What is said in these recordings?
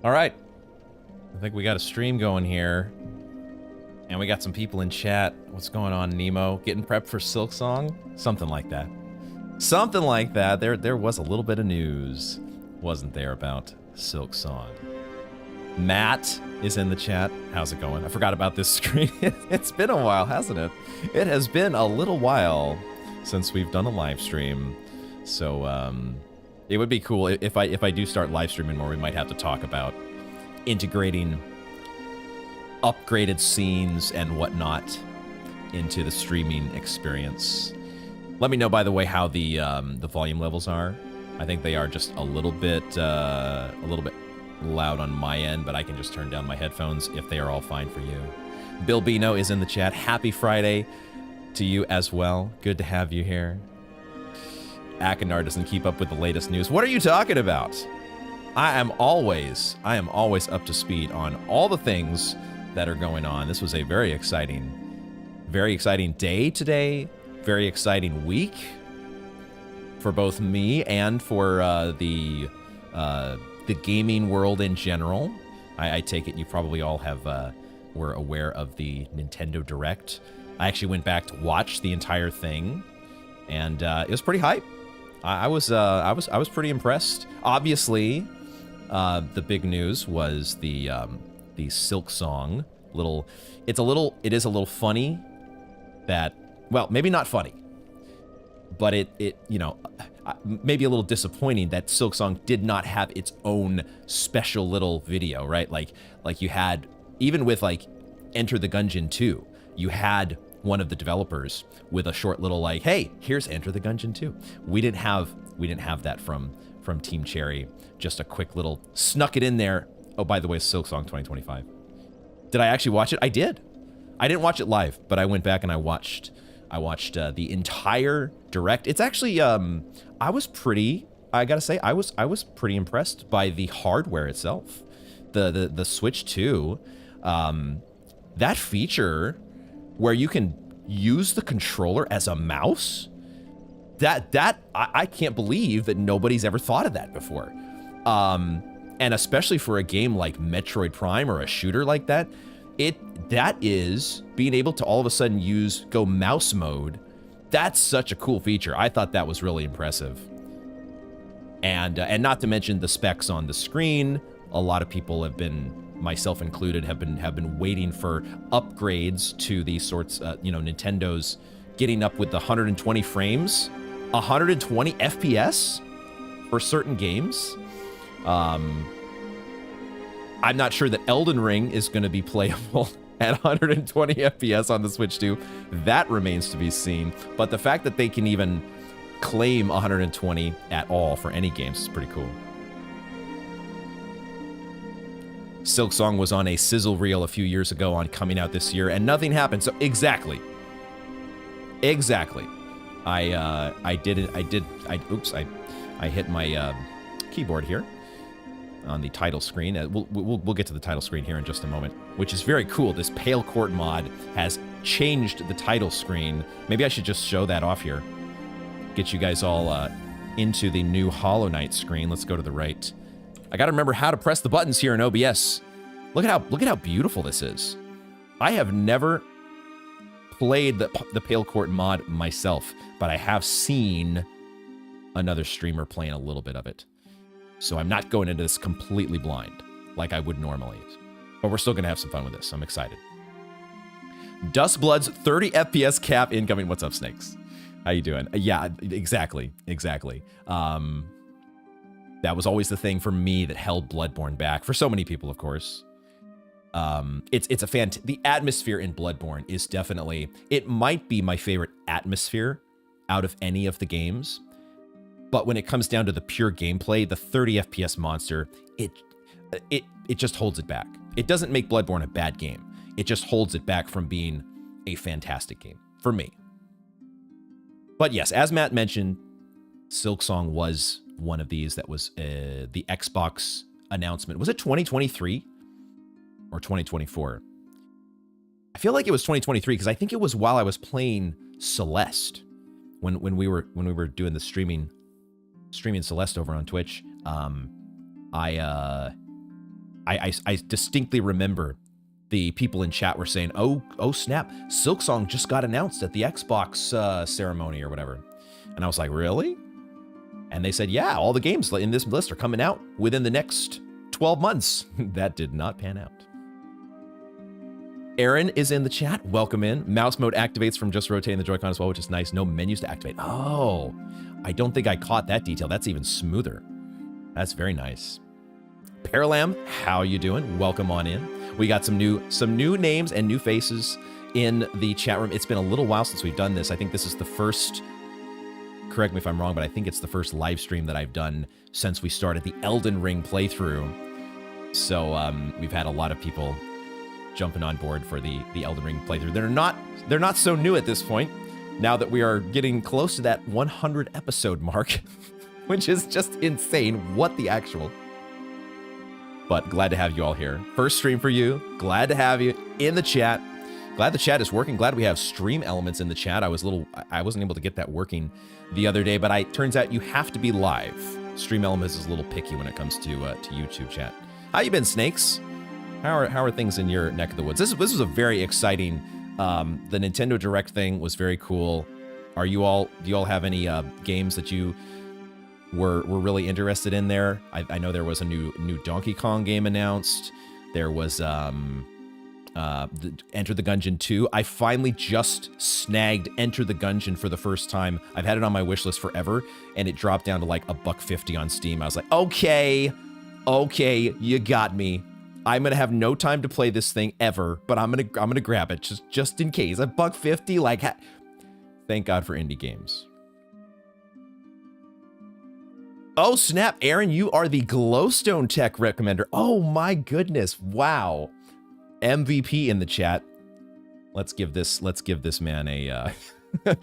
All right. I think we got a stream going here. And we got some people in chat. What's going on, Nemo? Getting prepped for Silksong? Something like that. Something like that. There was a little bit of news, wasn't there, about Silksong. Matt is in the chat. How's it going? I forgot about this screen. It's been a while, hasn't it? It has been a little while since we've done a live stream. So, it would be cool if I do start live streaming more. We might have to talk about integrating upgraded scenes and whatnot into the streaming experience. Let me know, by the way, how the volume levels are. I think they are just a little bit loud on my end, but I can just turn down my headphones if they are all fine for you. Bill Bino is in the chat. Happy Friday to you as well. Good to have you here. Akinar doesn't keep up with the latest news. What are you talking about? I am always up to speed on all the things that are going on. This was a very exciting day today. Very exciting week for both me and for the gaming world in general. I take it you probably all were aware of the Nintendo Direct. I actually went back to watch the entire thing, and it was pretty hype. I was pretty impressed. Obviously, the big news was the Silksong. It is a little funny that, well, maybe not funny, but it you know, maybe a little disappointing that Silksong did not have its own special little video, right? Like you had, even with like Enter the Gungeon 2, you had one of the developers with a short little like, hey, here's Enter the Gungeon 2. We didn't have that from Team Cherry. Just a quick little snuck it in there. Oh, by the way, Silksong 2025. Did I actually watch it? I did. I didn't watch it live, but I went back and I watched the entire direct. It's actually I gotta say I was pretty impressed by the hardware itself. The Switch 2, that feature where you can use the controller as a mouse, I can't believe that nobody's ever thought of that before. And especially for a game like Metroid Prime or a shooter like that, that is being able to all of a sudden go mouse mode. That's such a cool feature. I thought that was really impressive. And not to mention the specs on the screen. A lot of people have been, myself included, have been waiting for upgrades to these sorts. Nintendo's getting up with the 120 frames, 120 FPS for certain games. I'm not sure that Elden Ring is going to be playable at 120 FPS on the Switch 2. That remains to be seen. But the fact that they can even claim 120 at all for any games is pretty cool. Silksong was on a sizzle reel a few years ago on coming out this year, and nothing happened. So exactly. I hit my keyboard here on the title screen. We'll get to the title screen here in just a moment, which is very cool. This Pale Court mod has changed the title screen. Maybe I should just show that off here. Get you guys all into the new Hollow Knight screen. Let's go to the right. I gotta remember how to press the buttons here in OBS. Look at how beautiful this is. I have never played the Pale Court mod myself, but I have seen another streamer playing a little bit of it. So I'm not going into this completely blind like I would normally. But we're still going to have some fun with this. I'm excited. Dustblood's 30 FPS cap incoming. What's up, Snakes? How you doing? Yeah, exactly. That was always the thing for me that held Bloodborne back. For so many people, of course. The atmosphere in Bloodborne is definitely, it might be my favorite atmosphere out of any of the games. But when it comes down to the pure gameplay, the 30 FPS monster, it just holds it back. It doesn't make Bloodborne a bad game. It just holds it back from being a fantastic game, for me. But yes, as Matt mentioned, Silksong was one of these that was the Xbox announcement. Was it 2023 or 2024? I feel like it was 2023 because I think it was while I was playing Celeste when we were doing the streaming Celeste over on Twitch. I I distinctly remember the people in chat were saying, oh snap, Silksong just got announced at the Xbox ceremony or whatever. And I was like, really? And they said, yeah, all the games in this list are coming out within the next 12 months. That did not pan out. Aaron is in the chat. Welcome in. Mouse mode activates from just rotating the Joy-Con as well, which is nice. No menus to activate. Oh, I don't think I caught that detail. That's even smoother. That's very nice. Paralam, how you doing? Welcome on in. We got some new names and new faces in the chat room. It's been a little while since we've done this. I think this is the first, correct me if I'm wrong, but I think it's the first live stream that I've done since we started the Elden Ring playthrough. So we've had a lot of people jumping on board for the Elden Ring playthrough. They're not so new at this point, now that we are getting close to that 100 episode mark, which is just insane. What the actual? But glad to have you all here. First stream for you. Glad to have you in the chat. Glad the chat is working. Glad we have stream elements in the chat. I wasn't able to get that working the other day, but turns out you have to be live. Stream elements is a little picky when it comes to YouTube chat. How you been, Snakes? How are things in your neck of the woods? This was a very exciting. The Nintendo Direct thing was very cool. Do you all have any games that you were really interested in there? I know there was a new Donkey Kong game announced. There was Enter the Gungeon 2. I finally just snagged Enter the Gungeon for the first time. I've had it on my wish list forever, and it dropped down to like $1.50 on Steam. I was like, okay, you got me. I'm gonna have no time to play this thing ever, but I'm gonna grab it just in case. $1.50, like, thank God for indie games. Oh snap, Aaron, you are the Glowstone Tech recommender. Oh my goodness, wow. MVP in the chat. Let's give this man a an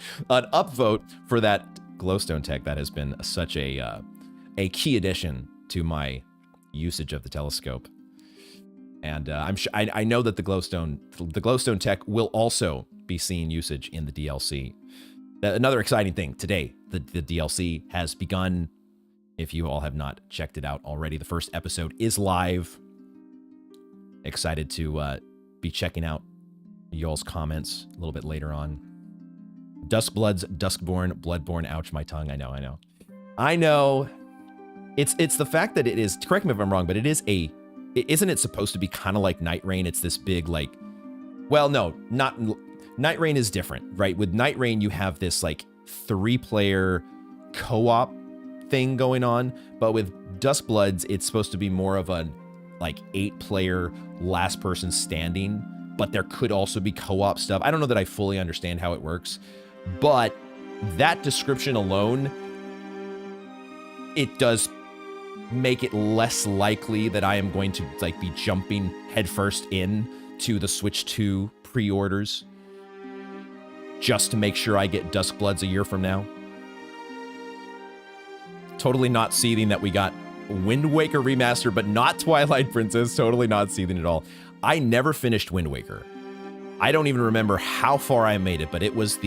upvote for that Glowstone Tech. That has been such a key addition to my usage of the telescope. And I'm sure I know that the Glowstone Tech will also be seeing usage in the DLC. Another exciting thing today, the DLC has begun. If you all have not checked it out already, the first episode is live. Excited to be checking out y'all's comments a little bit later on. Duskbloods, Duskborn, Bloodborne. Ouch, my tongue. I know. It's the fact that it is. Correct me if I'm wrong, but it is a. Isn't it supposed to be kind of like Night Rain? It's this big, like, well, no, not Night Rain is different, right? With Night Rain, you have this like 3-player co-op thing going on, but with Duskbloods, it's supposed to be more of a like 8-player last person standing, but there could also be co-op stuff. I don't know that I fully understand how it works, but that description alone, it does make it less likely that I am going to like be jumping headfirst in to the Switch 2 pre-orders just to make sure I get Duskbloods a year from now. Totally not seething that we got Wind Waker Remaster, but not Twilight Princess. Totally not seething at all. I never finished Wind Waker. I don't even remember how far I made it, but it was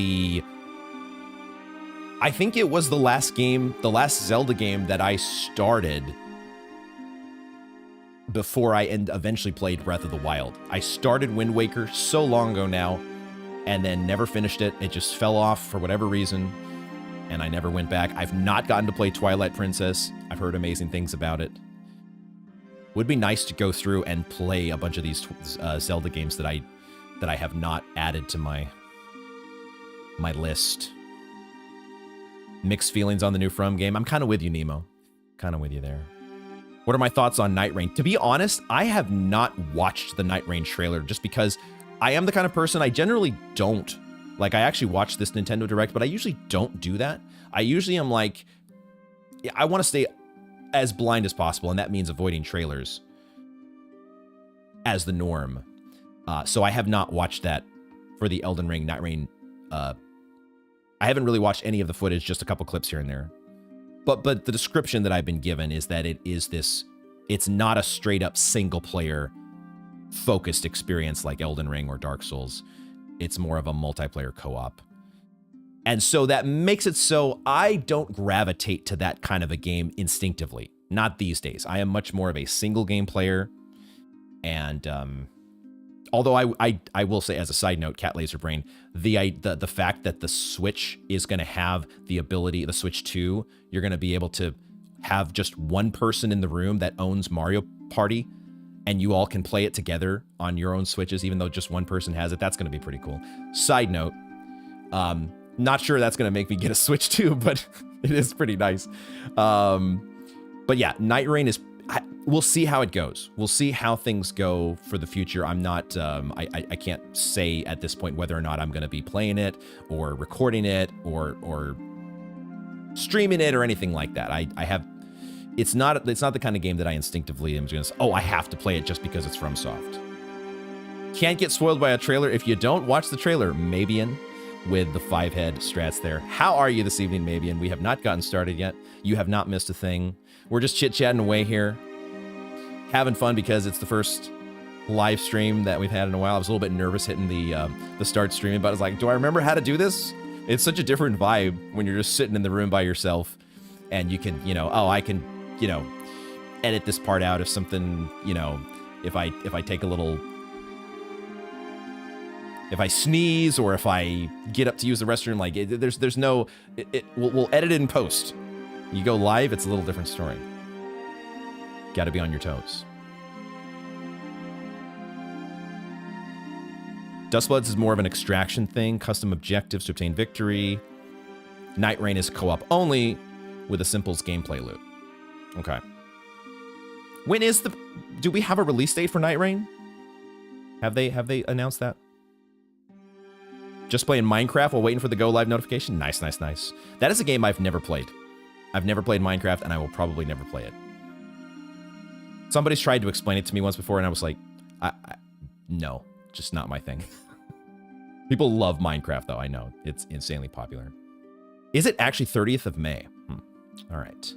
I think it was the last Zelda game that I started before I eventually played Breath of the Wild. I started Wind Waker so long ago now, and then never finished it. It just fell off for whatever reason, and I never went back. I've not gotten to play Twilight Princess. I've heard amazing things about it. Would be nice to go through and play a bunch of these Zelda games that I have not added to my list. Mixed feelings on the new From game. I'm kind of with you, Nemo. Kind of with you there. What are my thoughts on Night Rain? To be honest, I have not watched the Night Rain trailer just because I am the kind of person I generally don't. Like, I actually watched this Nintendo Direct, but I usually don't do that. I usually am like, I want to stay as blind as possible, and that means avoiding trailers as the norm. So I have not watched that for the Elden Ring, Night Rain. I haven't really watched any of the footage, just a couple clips here and there. But the description that I've been given is that it's not a straight up single player focused experience like Elden Ring or Dark Souls. It's more of a multiplayer co-op. And so that makes it so I don't gravitate to that kind of a game instinctively. Not these days. I am much more of a single game player. And although I will say, as a side note, Cat Laser Brain, the fact that the Switch is going to have the ability, the Switch 2, you're going to be able to have just one person in the room that owns Mario Party, and you all can play it together on your own Switches, even though just one person has it. That's going to be pretty cool. Side note, not sure that's going to make me get a Switch 2, but it is pretty nice. But yeah, Night Rain is... we'll see how it goes. We'll see how things go for the future. I'm not, I can't say at this point whether or not I'm going to be playing it or recording it or streaming it or anything like that. I have, it's not the kind of game that I instinctively am just, oh, I have to play it just because it's FromSoft. Can't get spoiled by a trailer. If you don't watch the trailer, Mabian with the 5-head strats there. How are you this evening, Mabian? We have not gotten started yet. You have not missed a thing. We're just chit-chatting away here. Having fun because it's the first live stream that we've had in a while. I was a little bit nervous hitting the start streaming, but I was like, do I remember how to do this? It's such a different vibe when you're just sitting in the room by yourself and you can, you know, oh, I can, you know, edit this part out if something, you know, if I take a little, if I sneeze or if I get up to use the restroom, like there's no, we'll edit it in post. You go live, it's a little different story. Got to be on your toes. Dustbloods is more of an extraction thing, custom objectives to obtain victory. Night Rain is co-op only with a simples gameplay loop. Okay. When is the... Do we have a release date for Night Rain? Have they announced that? Just playing Minecraft while waiting for the go live notification? Nice, nice, nice. That is a game I've never played. I've never played Minecraft and I will probably never play it. Somebody's tried to explain it to me once before, and I was like, no, just not my thing. People love Minecraft, though. I know. It's insanely popular. Is it actually 30th of May? All right.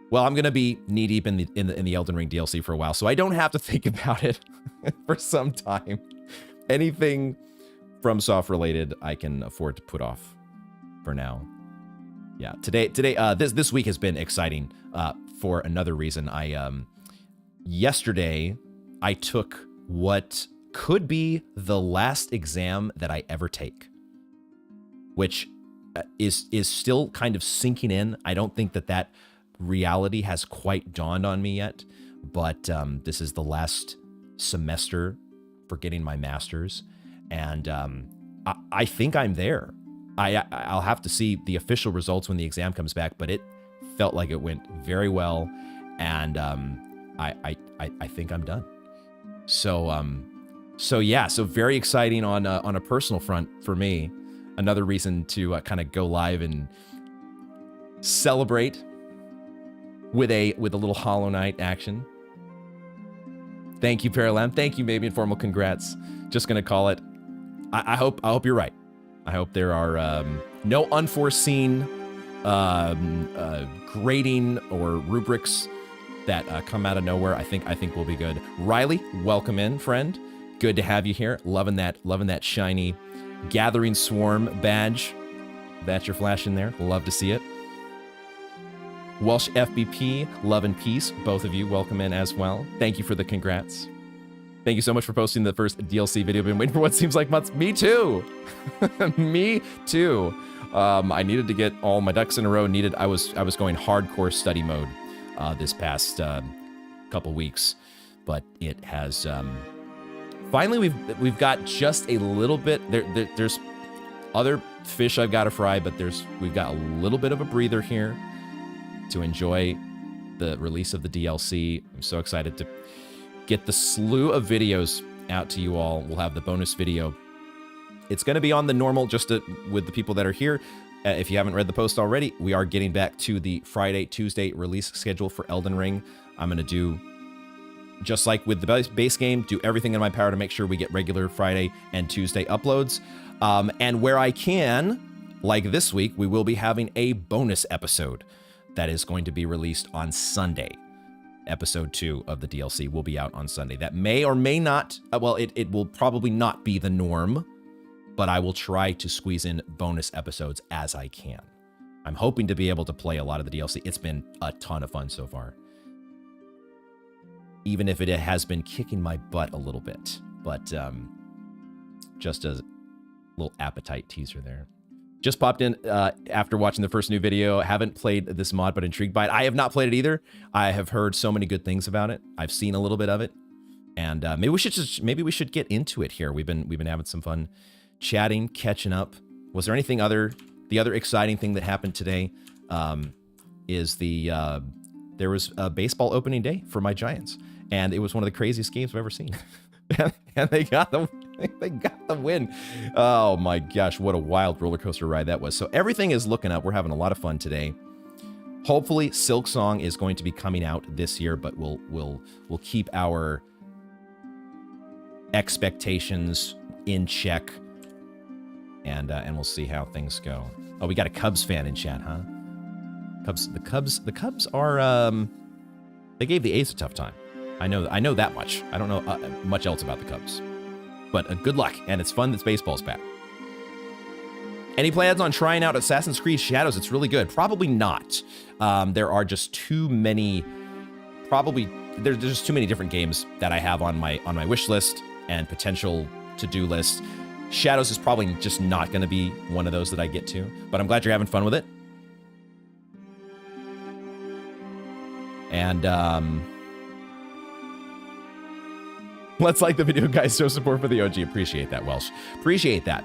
Well, I'm going to be knee-deep in the Elden Ring DLC for a while, so I don't have to think about it for some time. Anything FromSoft related, I can afford to put off for now. Yeah, this week has been exciting for another reason. Yesterday, I took what could be the last exam that I ever take, which is still kind of sinking in. I don't think that reality has quite dawned on me yet, but this is the last semester for getting my master's, and I think I'm there. I'll have to see the official results when the exam comes back, but it felt like it went very well, and I think I'm done. So yeah, so very exciting on a personal front for me. Another reason to kind of go live and celebrate with a little Hollow Knight action. Thank you, Paralam. Thank you, Maybe Informal. Congrats. Just gonna call it. I hope you're right. I hope there are no unforeseen grading or rubrics that come out of nowhere. I think we'll be good. Riley, welcome in, friend. Good to have you here. Loving that shiny Gathering Swarm badge that you're flashing there. Love to see it. Welsh FBP, love and peace. Both of you, welcome in as well. Thank you for the congrats. Thank you so much for posting the first DLC video. I've been waiting for what seems like months. Me too. Me too. I needed to get all my ducks in a row. I was going hardcore study mode this past couple weeks, but it has finally we've got just a little bit. There's other fish I've got to fry, but we've got a little bit of a breather here to enjoy the release of the DLC. I'm so excited to get the slew of videos out to you all. We'll have the bonus video. It's going to be on the normal, just with the people that are here. If you haven't read the post already, we are getting back to the Friday, Tuesday release schedule for Elden Ring. I'm going to do, just like with the base game, do everything in my power to make sure we get regular Friday and Tuesday uploads. And where I can, like this week, we will be having a bonus episode that is going to be released on Sunday. Episode 2 of the DLC will be out on Sunday. That may or may not, well, it will probably not be the norm, but I will try to squeeze in bonus episodes as I can. I'm hoping to be able to play a lot of the DLC. It's been a ton of fun so far. even if it has been kicking my butt a little bit. But just a little appetite teaser there. Just popped in after watching the first new video. Haven't played this mod, but intrigued by it. I have not played it either. I have heard so many good things about it. I've seen a little bit of it, and maybe we should get into it here. We've been having some fun chatting, catching up. Was there anything the other exciting thing that happened today? Is there was a baseball opening day for my Giants, and it was one of the craziest games I've ever seen. And they got the win. Oh my gosh, what a wild roller coaster ride that was. So everything is looking up. We're having a lot of fun today. Hopefully Silksong is going to be coming out this year, but we'll keep our expectations in check, and we'll see how things go. Oh, we got a Cubs fan in chat, huh? The Cubs are they gave the A's a tough time. I know that much. I don't know much else about the Cubs. But good luck, and it's fun that baseball's back. Any plans on trying out Assassin's Creed Shadows? It's really good. Probably not. There are just too many. There's just too many different games that I have on my wish list and potential to-do list. Shadows is probably just not going to be one of those that I get to. But I'm glad you're having fun with it. And let's like the video, guys. Show support for the OG. Appreciate that, Welsh. Appreciate that.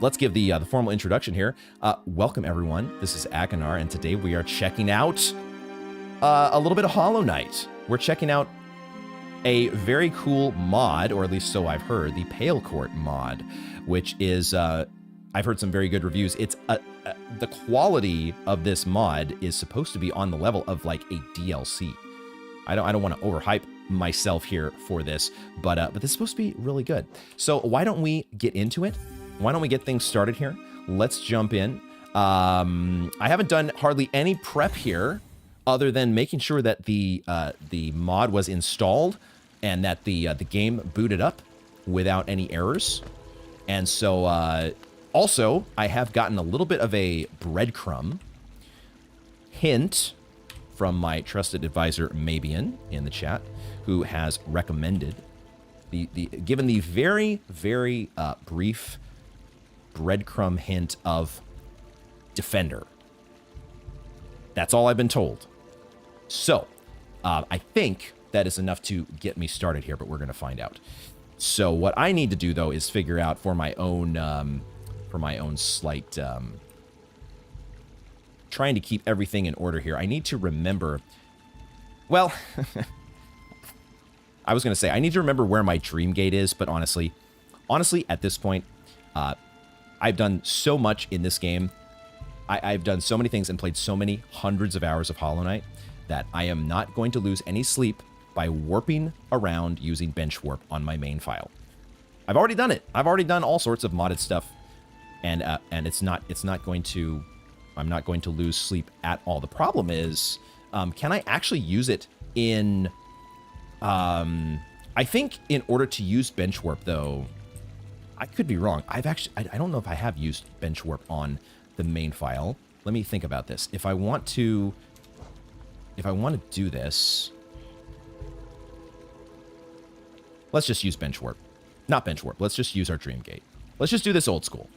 Let's give the formal introduction here. Welcome, everyone. This is Akanar, and today we are checking out a little bit of Hollow Knight. We're checking out a very cool mod, or at least so I've heard, the Pale Court mod, which is, I've heard some very good reviews. It's the quality of this mod is supposed to be on the level of like a DLC. I don't want to overhype myself here for this, but this is supposed to be really good. So why don't we get into it? Why don't we get things started here? Let's jump in. I haven't done hardly any prep here other than making sure that the mod was installed and that the game booted up without any errors. And so also I have gotten a little bit of a breadcrumb hint from my trusted advisor Mabian in the chat, who has recommended given the very, very brief breadcrumb hint of Defender. That's all I've been told. So I think that is enough to get me started here, but we're going to find out. So what I need to do, though, is figure out for my own slight trying to keep everything in order here. I need to remember, well, I was going to say, I need to remember where my dream gate is, but honestly, at this point, I've done so much in this game. I've done so many things and played so many hundreds of hours of Hollow Knight that I am not going to lose any sleep by warping around using bench warp on my main file. I've already done it. I've already done all sorts of modded stuff, and it's not going to. I'm not going to lose sleep at all. The problem is, can I actually use it in... I think in order to use bench warp, though, I could be wrong. I don't know if I have used bench warp on the main file. Let me think about this. If I want to do this, let's just use bench warp. Not bench warp. Let's just use our dream gate. Let's just do this old school.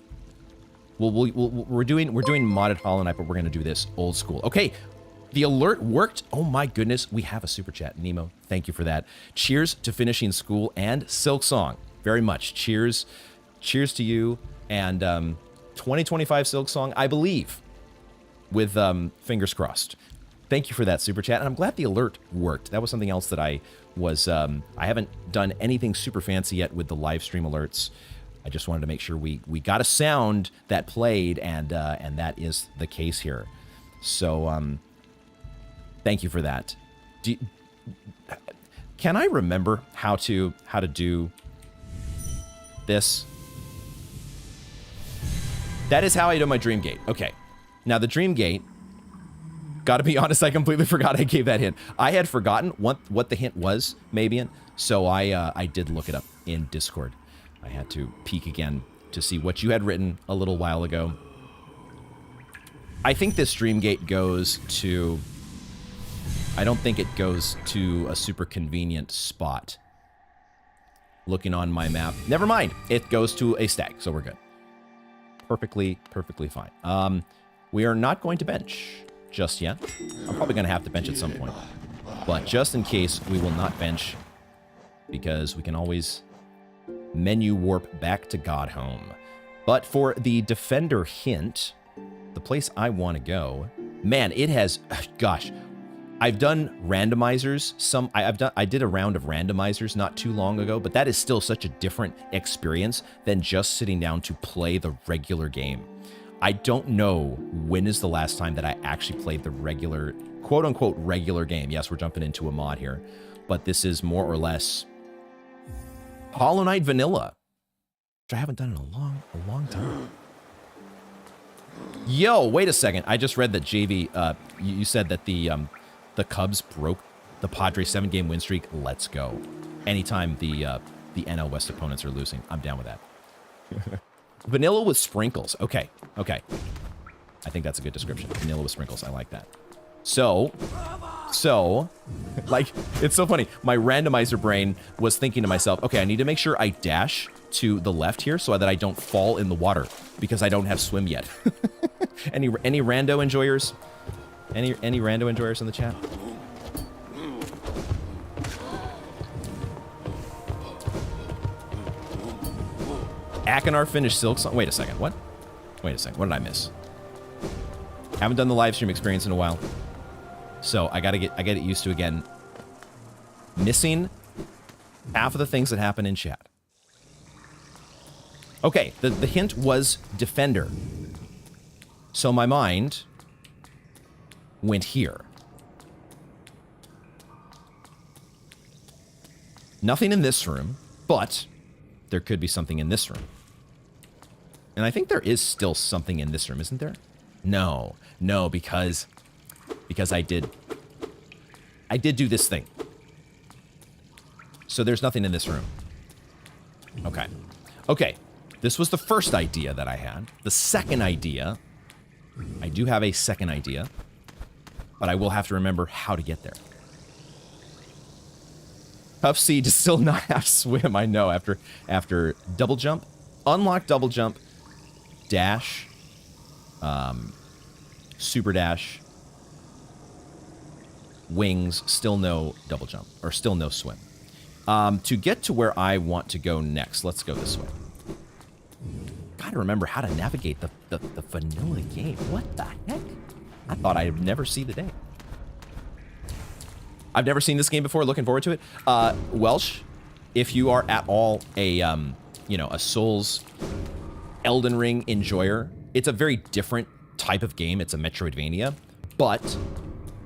We're doing modded Hollow Knight, but we're going to do this old school. Okay, the alert worked. Oh my goodness, we have a super chat. Nemo, thank you for that. Cheers to finishing school and Silksong. Very much. Cheers to you and 2025 Silksong, I believe, with fingers crossed. Thank you for that super chat, and I'm glad the alert worked. That was something else that I haven't done anything super fancy yet with the live stream alerts. I just wanted to make sure we got a sound that played, and that is the case here. So thank you for that. Can I remember how to do this? That is how I do my dream gate. Okay. Now the dream gate, gotta be honest, I completely forgot I gave that hint. I had forgotten what the hint was, Mabian, so I did look it up in Discord. I had to peek again to see what you had written a little while ago. I think this dream gate goes to I don't think it goes to a super convenient spot. Looking on my map. Never mind. It goes to a stag, so we're good. Perfectly fine. We are not going to bench just yet. I'm probably going to have to bench at some point. But just in case, we will not bench because we can always menu warp back to Godhome. But for the Defender hint, the place I want to go, man, it has, gosh, I've done randomizers. I did a round of randomizers not too long ago, but that is still such a different experience than just sitting down to play the regular game. I don't know when is the last time that I actually played the regular, quote unquote, regular game. Yes, we're jumping into a mod here, but this is more or less Hollow Knight Vanilla, which I haven't done in a long time. Yo, wait a second. I just read that JV, you said that the Cubs broke the Padres 7-game win streak. Let's go. Anytime the NL West opponents are losing, I'm down with that. Vanilla with sprinkles. Okay. I think that's a good description. Vanilla with sprinkles. I like that. So, like, it's so funny. My randomizer brain was thinking to myself, okay, I need to make sure I dash to the left here so that I don't fall in the water because I don't have swim yet. Any rando enjoyers? Any rando enjoyers in the chat? Akinar finished Silk Song. Wait a second. What? Wait a second. What did I miss? Haven't done the live stream experience in a while, so I gotta get used to again. Missing half of the things that happen in chat. Okay, the hint was Defender, so my mind went here. Nothing in this room, but there could be something in this room. And I think there is still something in this room, isn't there? No, because I did do this thing. So there's nothing in this room. Okay. This was the first idea that I had. The second idea, I do have a second idea, but I will have to remember how to get there. Puff C does still not have swim, I know, after double jump, unlock double jump, dash, super dash, wings, still no double jump, or still no swim. To get to where I want to go next, let's go this way. Gotta remember how to navigate the vanilla game. What the heck? I thought I'd never see the day. I've never seen this game before. Looking forward to it. Welsh, if you are at all a a Souls, Elden Ring enjoyer, it's a very different type of game. It's a metroidvania, but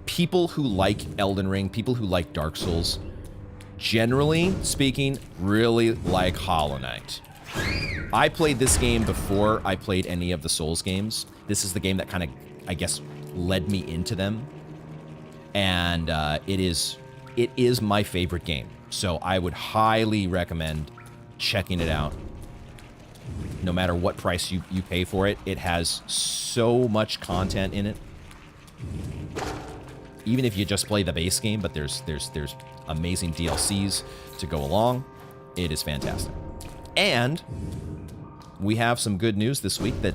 people who like Elden Ring, people who like Dark Souls, generally speaking, really like Hollow Knight. I played this game before I played any of the Souls games. This is the game that kind of, I guess, led me into them. And it is my favorite game. So I would highly recommend checking it out. No matter what price you pay for it, it has so much content in it. Even if you just play the base game, but there's amazing DLCs to go along. It is fantastic. And we have some good news this week that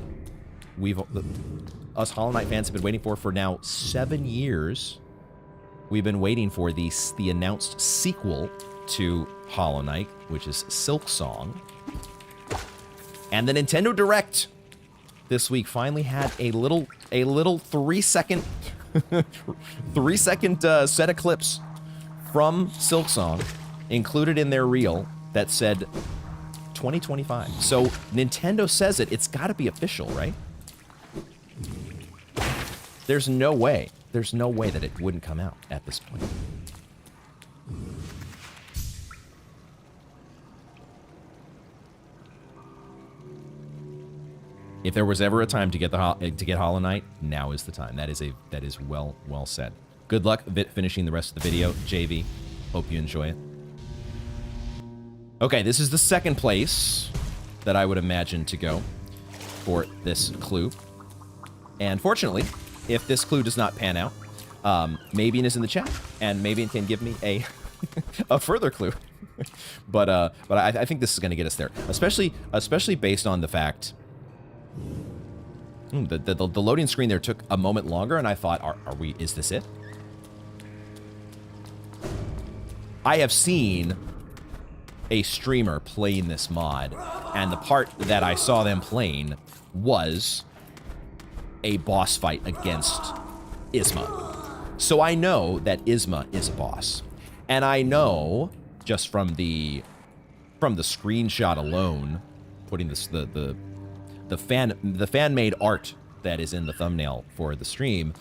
us Hollow Knight fans have been waiting for now 7 years. We've been waiting for the announced sequel to Hollow Knight, which is Silk Song. And the Nintendo Direct this week finally had a little 3-second 3-second set of clips from Silk Song included in their reel that said 2025. So Nintendo says it's got to be official, right? There's no way that it wouldn't come out at this point. If there was ever a time to get Hollow Knight, now is the time. That is well said. Good luck finishing the rest of the video, JV. Hope you enjoy it. Okay, this is the second place that I would imagine to go for this clue. And fortunately, if this clue does not pan out, Mavian is in the chat, and Mavian can give me a a further clue. but I think this is going to get us there, especially based on the fact the loading screen there took a moment longer, and I thought, are we? Is this it? I have seen a streamer playing this mod, and the part that I saw them playing was a boss fight against Isma. So I know that Isma is a boss. And I know, just from the screenshot alone, putting this the fan-made art that is in the thumbnail for the stream,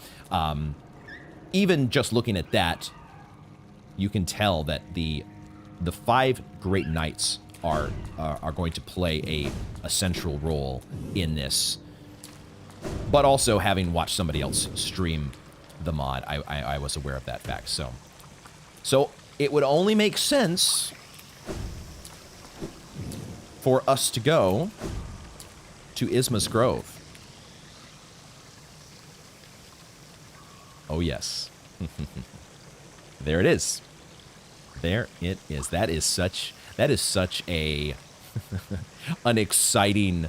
even just looking at that, you can tell that the 5 Great Knights are going to play a central role in this. But also, having watched somebody else stream the mod, I was aware of that fact. So it would only make sense for us to go to Isma's Grove. Oh yes. There it is. There it is. That is such a an exciting,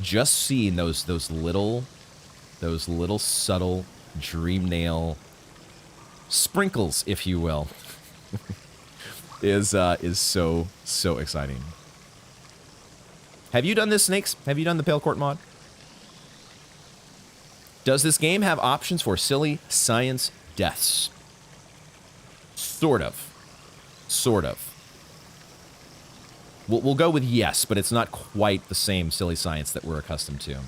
just seeing those little subtle dream nail sprinkles, if you will, is so exciting. Have you done this, Snakes? Have you done the Pale Court mod? Does this game have options for silly science deaths? Sort of. We'll go with yes, but it's not quite the same silly science that we're accustomed to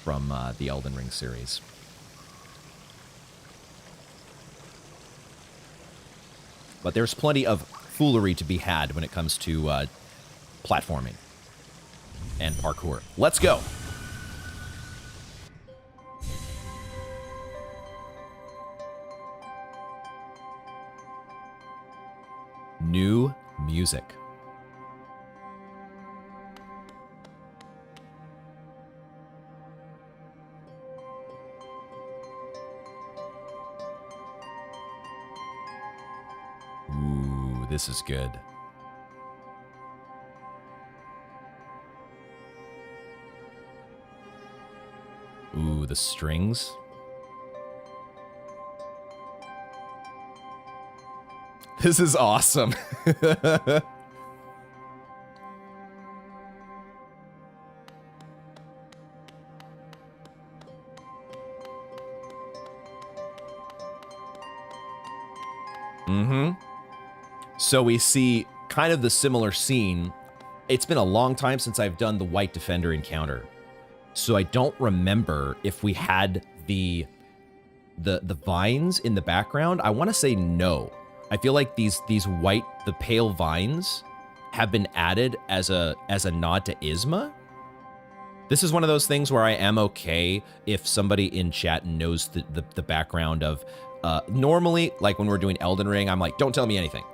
from the Elden Ring series. But there's plenty of foolery to be had when it comes to platforming and parkour. Let's go! New music. Ooh, this is good. Ooh, the strings. This is awesome. So we see kind of the similar scene. It's been a long time since I've done the White Defender encounter, so I don't remember if we had the vines in the background. I want to say no. I feel like these the pale vines have been added as a nod to Isma. This is one of those things where I am okay if somebody in chat knows the background of, normally, like when we're doing Elden Ring, I'm like, don't tell me anything.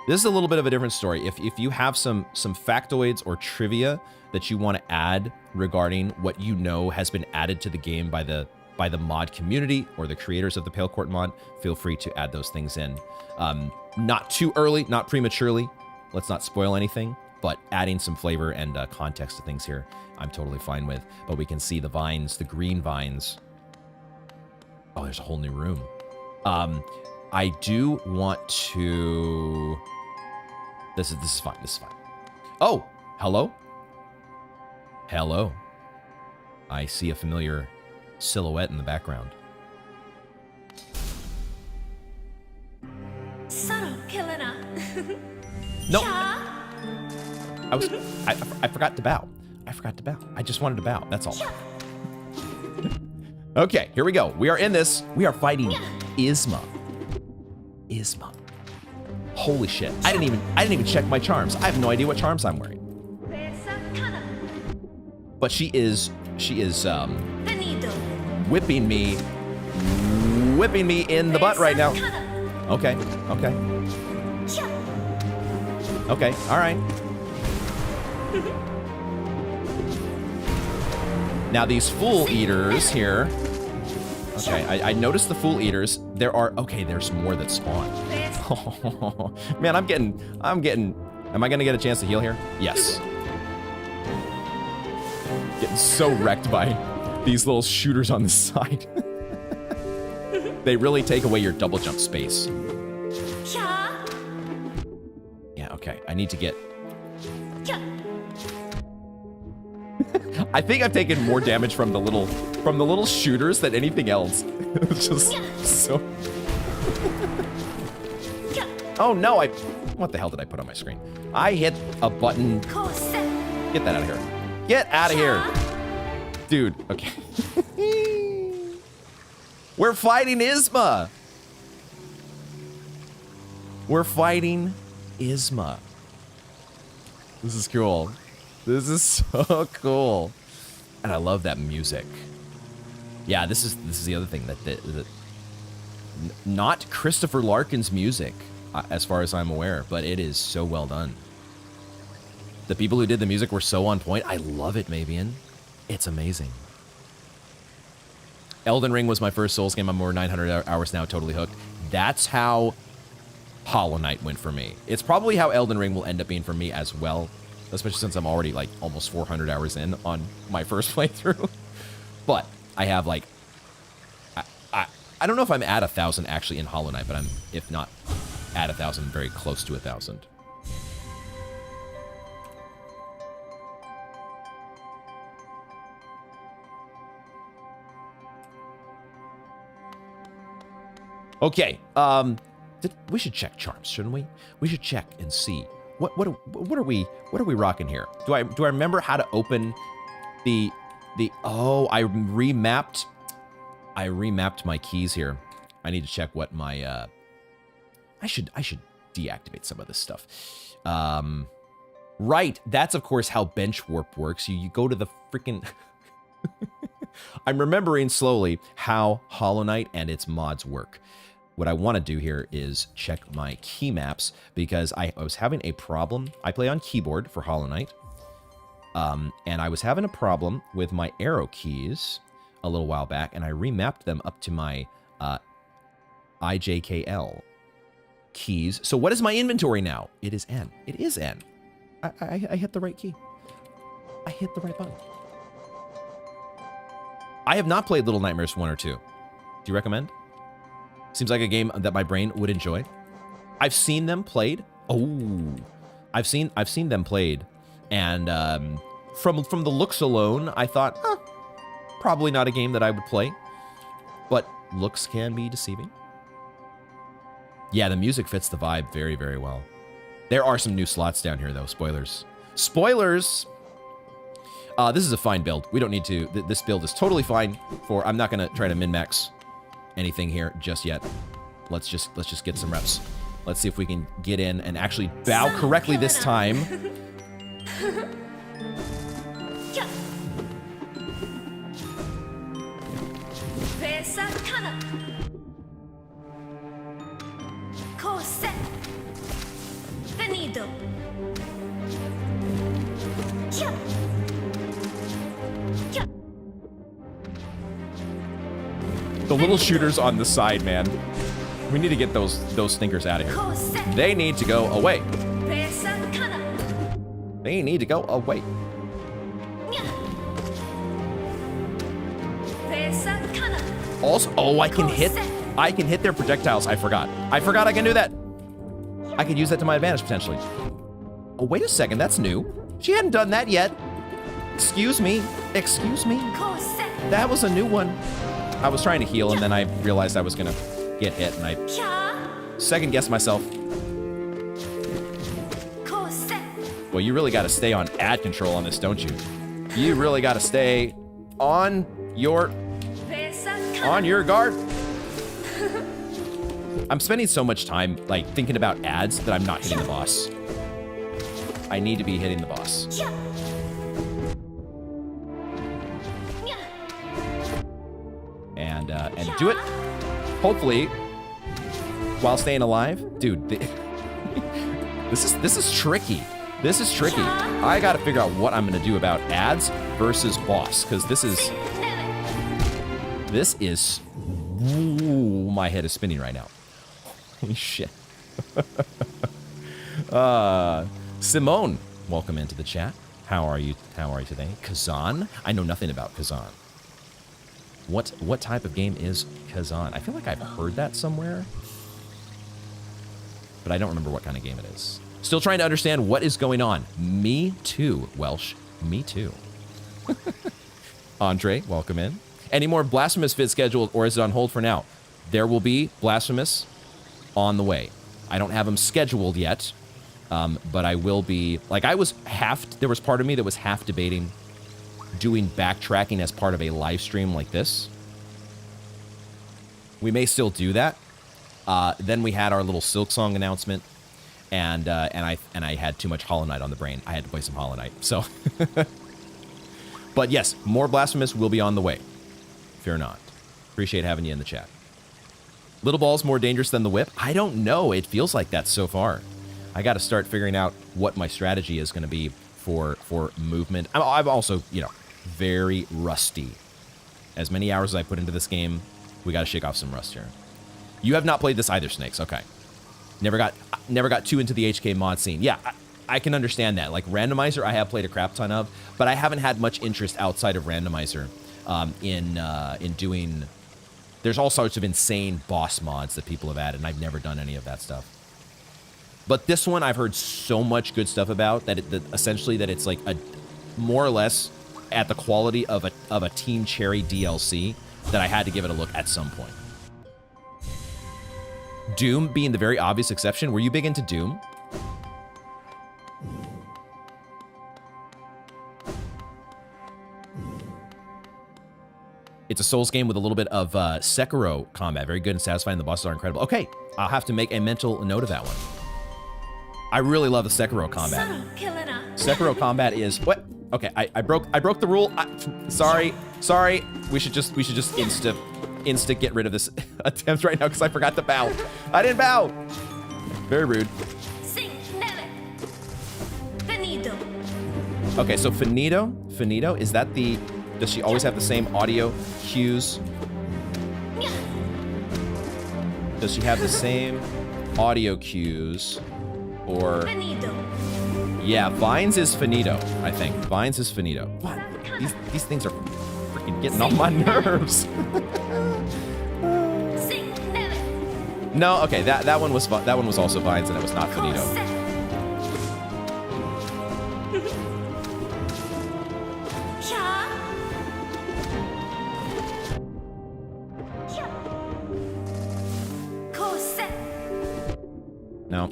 This is a little bit of a different story. If you have some factoids or trivia that you want to add regarding what you know has been added to the game by the mod community or the creators of the Pale Court mod, feel free to add those things in. Not too early, not prematurely. Let's not spoil anything, but adding some flavor and context to things here, I'm totally fine with. But we can see the vines, the green vines. Oh, there's a whole new room. I do want to... This is fine. This is fine. Oh, hello? Hello. I see a familiar silhouette in the background. Nope. I forgot to bow. I just wanted to bow. That's all. Okay, here we go. We are in this. We are fighting Isma. Isma. Holy shit. I didn't even check my charms. I have no idea what charms I'm wearing. But she is whipping me in the butt right now. Okay. Okay, all right. Now these fool eaters here Okay, I noticed the Fool Eaters. There are, okay, there's more that spawn. Oh, man, am I gonna get a chance to heal here? Yes. Getting so wrecked by these little shooters on the side. They really take away your double jump space. Yeah, okay, I need to get... I think I've taken more damage from the little shooters than anything else. It's just so... Oh no, what the hell did I put on my screen? I hit a button. Get that out of here. Get out of here. Dude, okay. We're fighting Isma. We're fighting Isma. This is cool. This is so cool. And I love that music. Yeah, this is the other thing that not Christopher Larkin's music, as far as I'm aware, but it is so well done. The people who did the music were so on point. I love it, Mavian. It's amazing. Elden Ring was my first Souls game. I'm over 900 hours now, totally hooked. That's how Hollow Knight went for me. It's probably how Elden Ring will end up being for me as well, especially since I'm already like almost 400 hours in on my first playthrough. But I have like, I don't know if I'm at 1,000 actually in Hollow Knight, but I'm, if not at 1,000, very close to 1,000. Okay, we should check charms, shouldn't we? We should check and see what are we rocking here? Do I remember how to open the oh, I remapped my keys here. I need to check what my I should deactivate some of this stuff. Right, that's of course how bench warp works. You go to the freaking I'm remembering slowly how Hollow Knight and its mods work. What I want to do here is check my key maps because I was having a problem. I play on keyboard for Hollow Knight. And I was having a problem with my arrow keys a little while back, and I remapped them up to my IJKL keys. So what is my inventory now? It is N. It is N. I hit the right key. I hit the right button. I have not played Little Nightmares 1 or 2. Do you recommend? Seems like a game that my brain would enjoy. I've seen them played. Oh, I've seen them played, and from the looks alone, I thought, probably not a game that I would play. But looks can be deceiving. Yeah, the music fits the vibe very, very well. There are some new slots down here, though. Spoilers. Spoilers. This is a fine build. We don't need to. This build is totally fine for. I'm not gonna try to min-max anything here just yet. Let's just get some reps. Let's see if we can get in and actually bow correctly this time. The little shooters on the side, man. We need to get those stinkers out of here. They need to go away. They need to go away. Also, oh, I can hit their projectiles. I forgot I can do that. I could use that to my advantage potentially. Oh, wait a second, that's new. She hadn't done that yet. Excuse me. That was a new one. I was trying to heal, and then I realized I was gonna get hit, and I second-guessed myself. Well, you really gotta stay on ad control on this, don't you? You really gotta stay on your guard. I'm spending so much time, like, thinking about ads that I'm not hitting the boss. I need to be hitting the boss. And do it, hopefully, while staying alive. Dude, this is tricky. This is tricky. I gotta figure out what I'm gonna do about ads versus boss, because this is... This is... Ooh, my head is spinning right now. Holy shit. Simone, welcome into the chat. How are you? How are you today? Kazan? I know nothing about Kazan. What type of game is Kazan? I feel like I've heard that somewhere, but I don't remember what kind of game it is. Still trying to understand what is going on. Me too, Welsh. Me too. Andre, welcome in. Any more Blasphemous vids scheduled, or is it on hold for now? There will be Blasphemous on the way. I don't have them scheduled yet, but I will be. Like, there was part of me that was half debating doing backtracking as part of a live stream like this. We may still do that. Then we had our little Silksong announcement, and I had too much Hollow Knight on the brain. I had to play some Hollow Knight. So, but yes, more Blasphemous will be on the way. Fear not. Appreciate having you in the chat. Little ball's more dangerous than the whip? I don't know. It feels like that so far. I got to start figuring out what my strategy is going to be for movement. I'm also, you know, very rusty. As many hours as I put into this game, we got to shake off some rust here. You have not played this either, Snakes. Okay. Never got too into the HK mod scene. Yeah, I can understand that. Like, Randomizer, I have played a crap ton of, but I haven't had much interest outside of Randomizer in doing... There's all sorts of insane boss mods that people have added, and I've never done any of that stuff. But this one I've heard so much good stuff about that, essentially that it's like a more or less at the quality of a Team Cherry DLC that I had to give it a look at some point. Doom being the very obvious exception. Were you big into Doom? It's a Souls game with a little bit of Sekiro combat. Very good and satisfying. The bosses are incredible. Okay, I'll have to make a mental note of that one. I really love the Sekiro combat. Sekiro combat is what? Okay, I broke the rule. Sorry. We should just insta get rid of this attempt right now because I forgot to bow. I didn't bow. Very rude. Okay, so Finito, is that the? Does she always have the same audio cues? Does she have the same audio cues? Or... Yeah, Vines is Finito, I think. Vines is Finito. What? These things are freaking getting on my nerves. No, okay, that one was also Vines, and it was not Finito. No.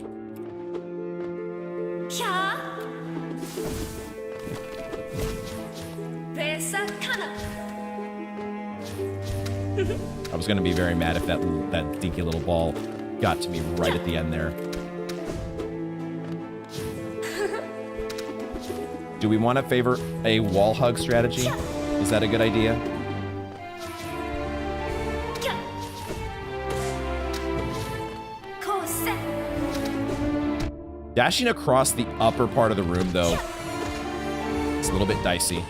I was gonna be very mad if that dinky little ball got to me right at the end there. Do we want to favor a wall hug strategy? Is that a good idea? Dashing across the upper part of the room, though, it's a little bit dicey.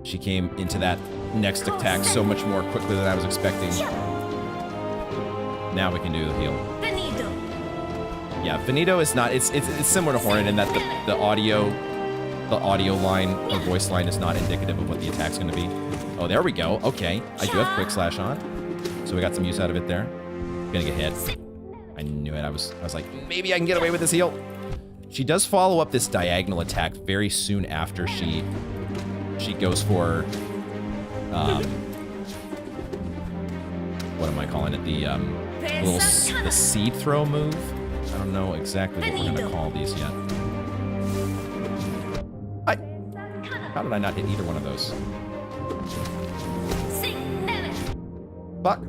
She came into that next attack so much more quickly than I was expecting. Now we can do the heal. Yeah, Finito is not. It's similar to Hornet in that the audio line or voice line is not indicative of what the attack's going to be. Oh, there we go. Okay, I do have Quick Slash on, so we got some use out of it there. Gonna get hit. I knew it. I was like, maybe I can get away with this heal. She does follow up this diagonal attack very soon after she goes for what am I calling it? The seed throw move. I don't know exactly what we're gonna call these yet. How did I not hit either one of those? Fuck.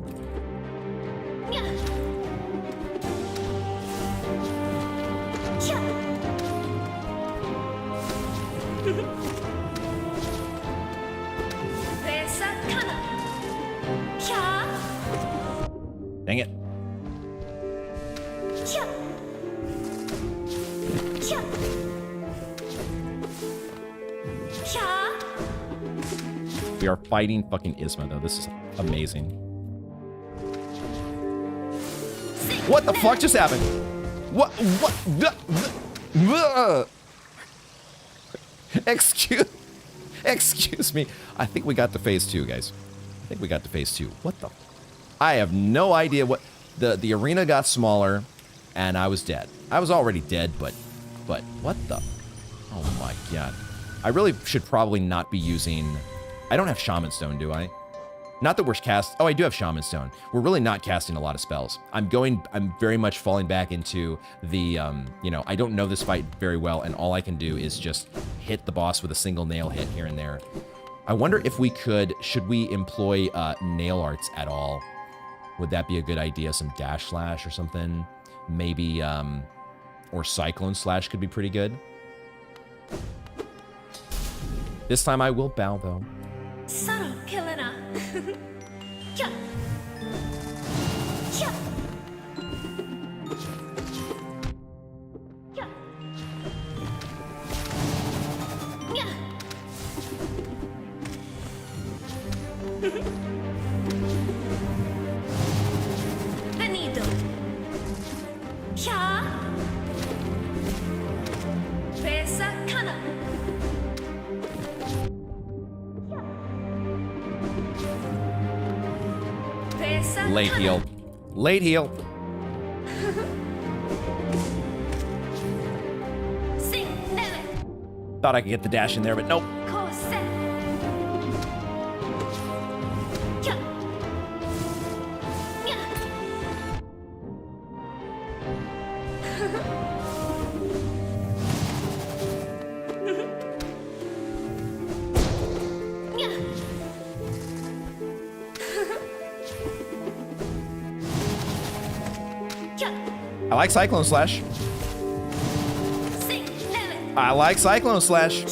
Dang it. We are fighting fucking Isma, though. This is amazing. What the fuck just happened? What? Excuse me. I think we got to phase 2, guys. I think we got to phase 2. What the? I have no idea what... The arena got smaller, and I was dead. I was already dead, but what the? Oh my god. I really should probably not be using... I don't have Shaman Stone, do I? Not that we're cast... Oh, I do have Shaman Stone. We're really not casting a lot of spells. I'm very much falling back into the, you know, I don't know this fight very well, and all I can do is just hit the boss with a single nail hit here and there. I wonder if we could... Should we employ nail arts at all? Would that be a good idea? Some dash slash or something? Maybe, or cyclone slash could be pretty good. This time I will bow, though. Late heal. Late heal. Thought I could get the dash in there, but nope. I like Cyclone Slash. I like Cyclone Slash.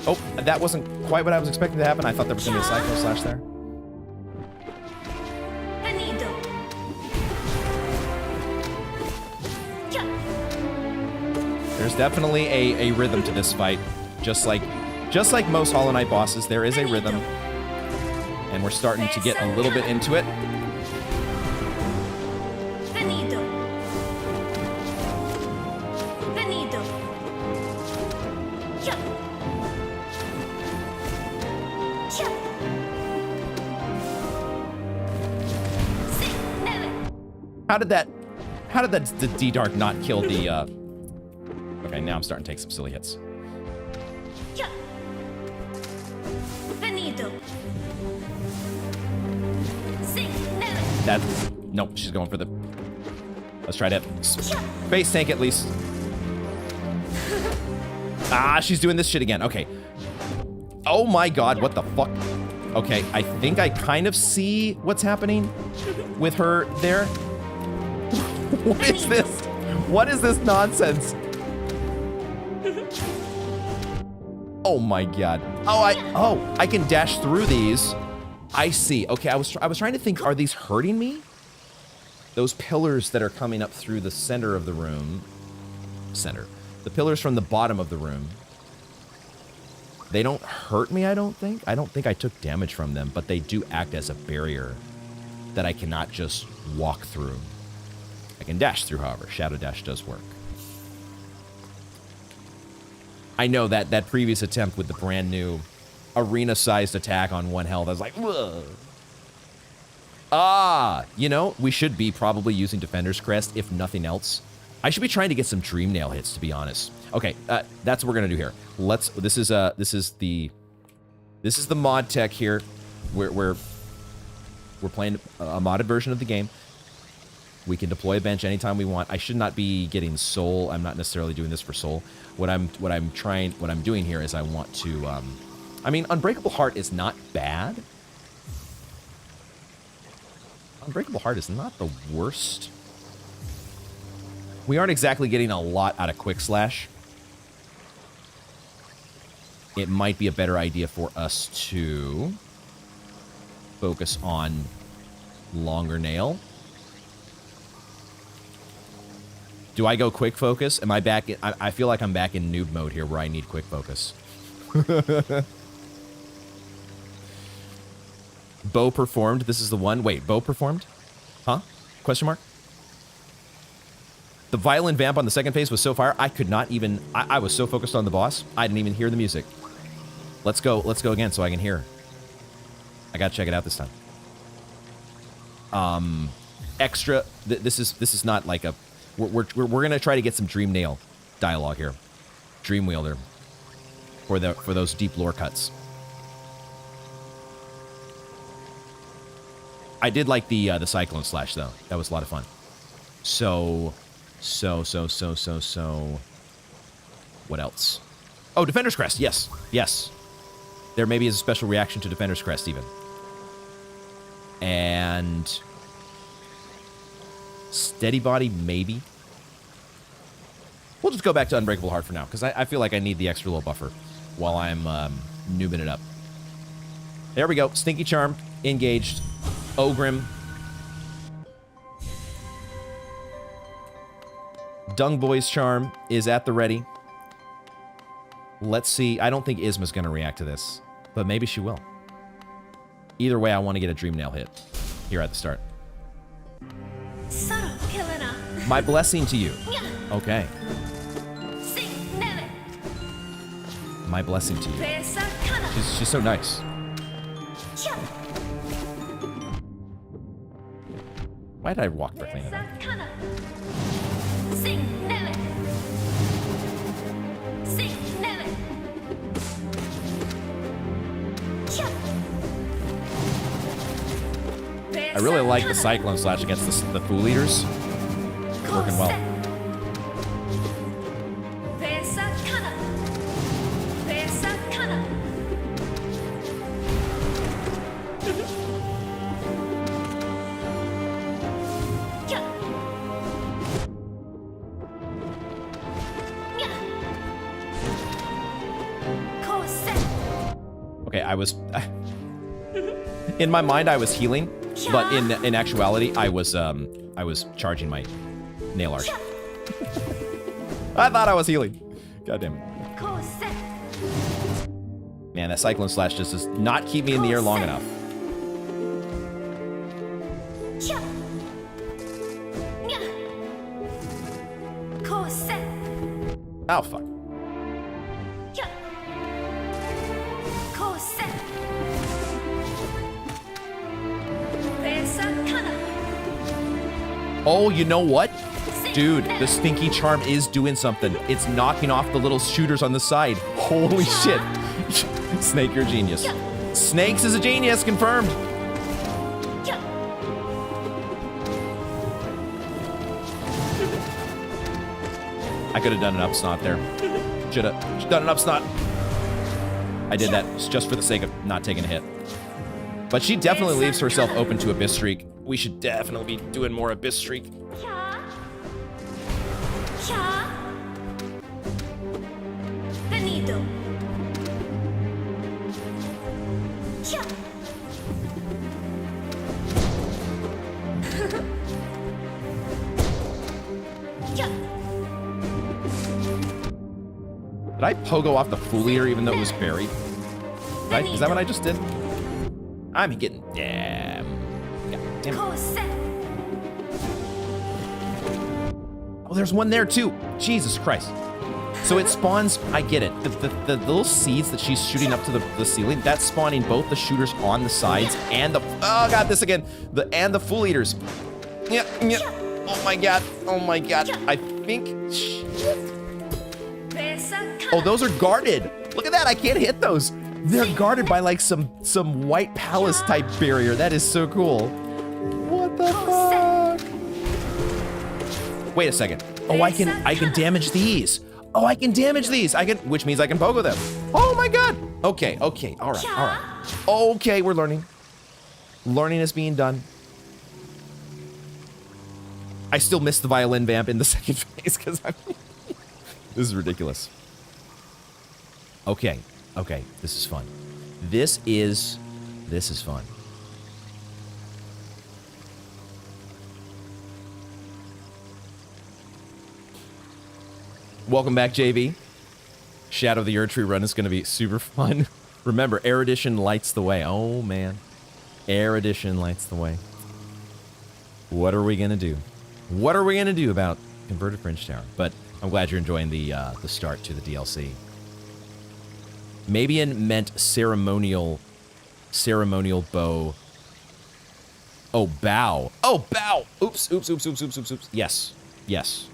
Oh, that wasn't quite what I was expecting to happen. I thought there was going to be a Cyclone Slash there. There's definitely a rhythm to this fight. Just like most Hollow Knight bosses, there is a rhythm. And we're starting to get a little bit into it. How did the D-Dark not kill the, Okay, now I'm starting to take some silly hits. Nope, she's going for the... Let's try to base tank at least. Ah, she's doing this shit again. Okay. Oh my god, what the fuck? Okay, I think I kind of see what's happening with her there. What is this? What is this nonsense? Oh my god. Oh, I can dash through these. I see. Okay, I was trying to think, are these hurting me? Those pillars that are coming up through the center of the room. The pillars from the bottom of the room. They don't hurt me, I don't think. I don't think I took damage from them, but they do act as a barrier that I cannot just walk through. I can dash through, however. Shadow Dash does work. I know that previous attempt with the brand new arena-sized attack on 1 health, I was like, whoa. Ah, you know, we should be probably using Defender's Crest, if nothing else. I should be trying to get some Dream Nail hits, to be honest. Okay, that's what we're gonna do here. This is the mod tech here. We're playing a modded version of the game. We can deploy a bench anytime we want. I should not be getting soul. I'm not necessarily doing this for soul. What I'm doing here is I want to, I mean, Unbreakable Heart is not bad. Unbreakable Heart is not the worst. We aren't exactly getting a lot out of Quick Slash. It might be a better idea for us to focus on Longer Nail. Do I go quick focus? Am I back? I feel like I'm back in noob mode here where I need quick focus. Bo performed. This is the one. Wait, Bo performed? Huh? Question mark? The violin vamp on the second phase was so fire, I could not even... I was so focused on the boss, I didn't even hear the music. Let's go again so I can hear. I gotta check it out this time. Extra... This is not like a... We're gonna try to get some Dream Nail dialogue here. Dream Wielder. For those deep lore cuts. I did like the Cyclone Slash, though. That was a lot of fun. So... What else? Oh, Defender's Crest. Yes. Yes. There maybe is a special reaction to Defender's Crest, even. And... Steady Body, maybe. We'll just go back to Unbreakable Heart for now, because I feel like I need the extra little buffer while I'm noobing it up. There we go. Stinky Charm, engaged. Ogrim. Dung Boy's Charm is at the ready. Let's see. I don't think Isma's going to react to this, but maybe she will. Either way, I want to get a Dream Nail hit here at the start. My blessing to you. Okay. My blessing to you. She's so nice. Why did I walk directly into that? I really like the Cyclone Slash against the Fool Eaters. Working well. Okay, I was... in my mind, I was healing, but in actuality, I was charging my nail art. I thought I was healing. God damn it. Man, that Cyclone Slash just does not keep me in the air long enough. Oh, fuck. Oh, you know what? Dude, the Stinky Charm is doing something. It's knocking off the little shooters on the side. Holy shit. Snake, you're a genius. Snakes is a genius, confirmed. I could have done an up snot there. Should have done an up snot. I did that just for the sake of not taking a hit. But she definitely leaves herself open to Abyss Streak. We should definitely be doing more Abyss Streak. Did I pogo off the Fool Eater even though it was buried? Is that what I just did? I'm getting... Damn. God damn it. Oh, there's one there too. Jesus Christ. So it spawns... I get it. The little seeds that she's shooting up to the ceiling, that's spawning both the shooters on the sides and the... Oh, God, this again. And the Fool Eaters. Yeah. Oh, my God. Oh, my God. I think... Oh, those are guarded. Look at that. I can't hit those. They're guarded by like some white palace type barrier. That is so cool. What the fuck? Wait a second. Oh, I can damage these. Oh, I can damage these. Which means I can pogo them. Oh my God. Okay. All right. Okay, we're learning. Learning is being done. I still missed the violin vamp in the second phase because this is ridiculous. Okay, this is fun. This is fun. Welcome back, JV. Shadow of the Erdtree run is going to be super fun. Remember, Erudition lights the way. Oh, man. Erudition lights the way. What are we going to do? What are we going to do about Converted Fringe Tower? But I'm glad you're enjoying the start to the DLC. Mabian meant ceremonial bow. Oh, bow. Oh, bow. Oops. Yes. Yes.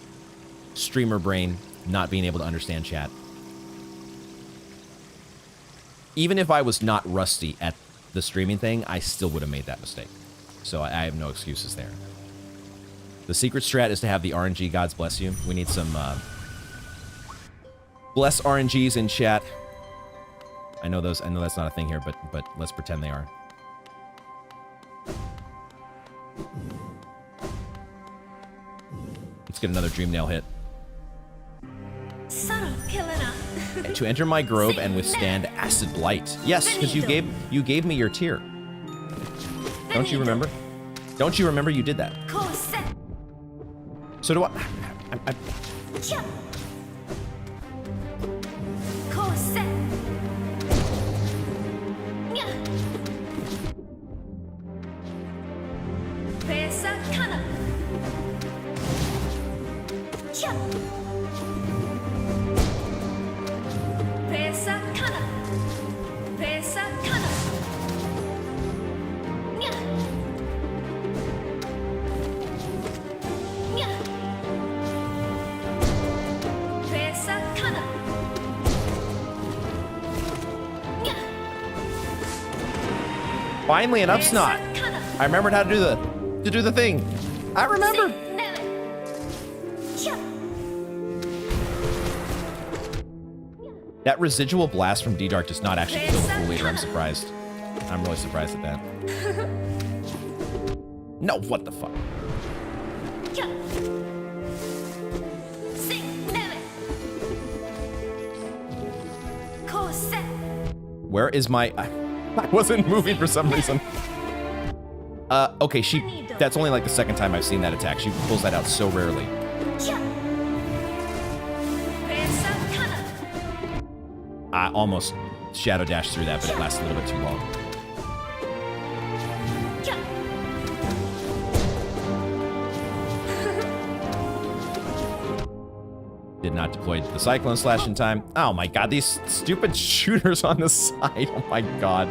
Streamer brain not being able to understand chat. Even if I was not rusty at the streaming thing, I still would have made that mistake. So I have no excuses there. The secret strat is to have the RNG gods bless you. We need some bless RNGs in chat. I know that's not a thing here, but let's pretend they are. Let's get another Dream Nail hit. To enter my grove and withstand acid blight. Yes, because you gave me your tier. Don't you remember? Don't you remember you did that? So do I. Finally, an upsnot. I remembered how to do the thing. I remember. That residual blast from D-Dark does not actually kill the full leader. I'm surprised. I'm really surprised at that. No, what the fuck? Where is my... I wasn't moving for some reason. Okay, that's only like the second time I've seen that attack. She pulls that out so rarely. I almost shadow dashed through that, but it lasted a little bit too long. Did not deploy the Cyclone Slash in time. Oh my god, these stupid shooters on the side. Oh my god.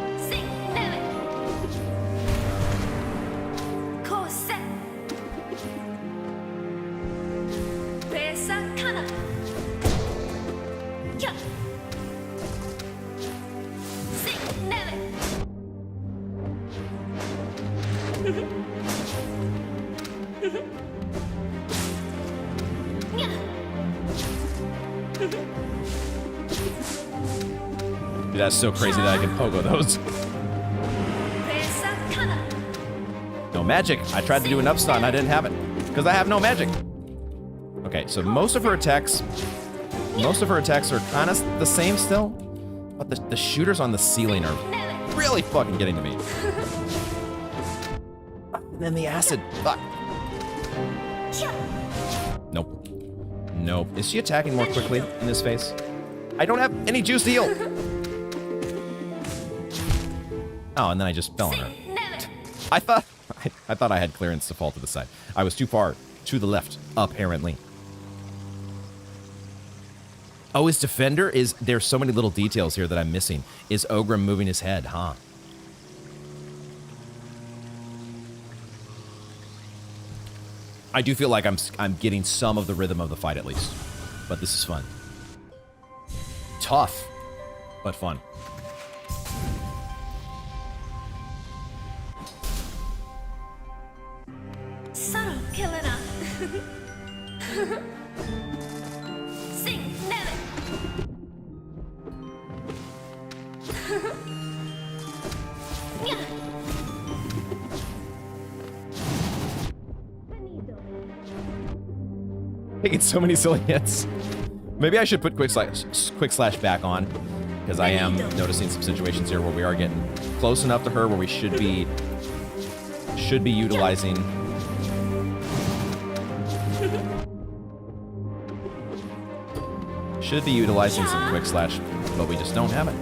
Dude, that's so crazy that I can pogo those. No magic. I tried to do an upstun and I didn't have it. Because I have no magic. Okay, so most of her attacks are kind of the same still. But the shooters on the ceiling are really fucking getting to me. And then the acid. Fuck. Nope. Nope. Is she attacking more quickly in this phase? I don't have any juice to heal. Oh, and then I just fell on her. I thought I had clearance to fall to the side. I was too far to the left, apparently. Oh, his defender is... There's so many little details here that I'm missing. Is Ogrim moving his head, huh? I do feel like I'm getting some of the rhythm of the fight at least. But this is fun. Tough, but fun. Taking so many silly hits. Maybe I should put quick slash back on, because I am noticing some situations here where we are getting close enough to her where we should be utilizing. Should be utilizing some quick slash, but we just don't have it.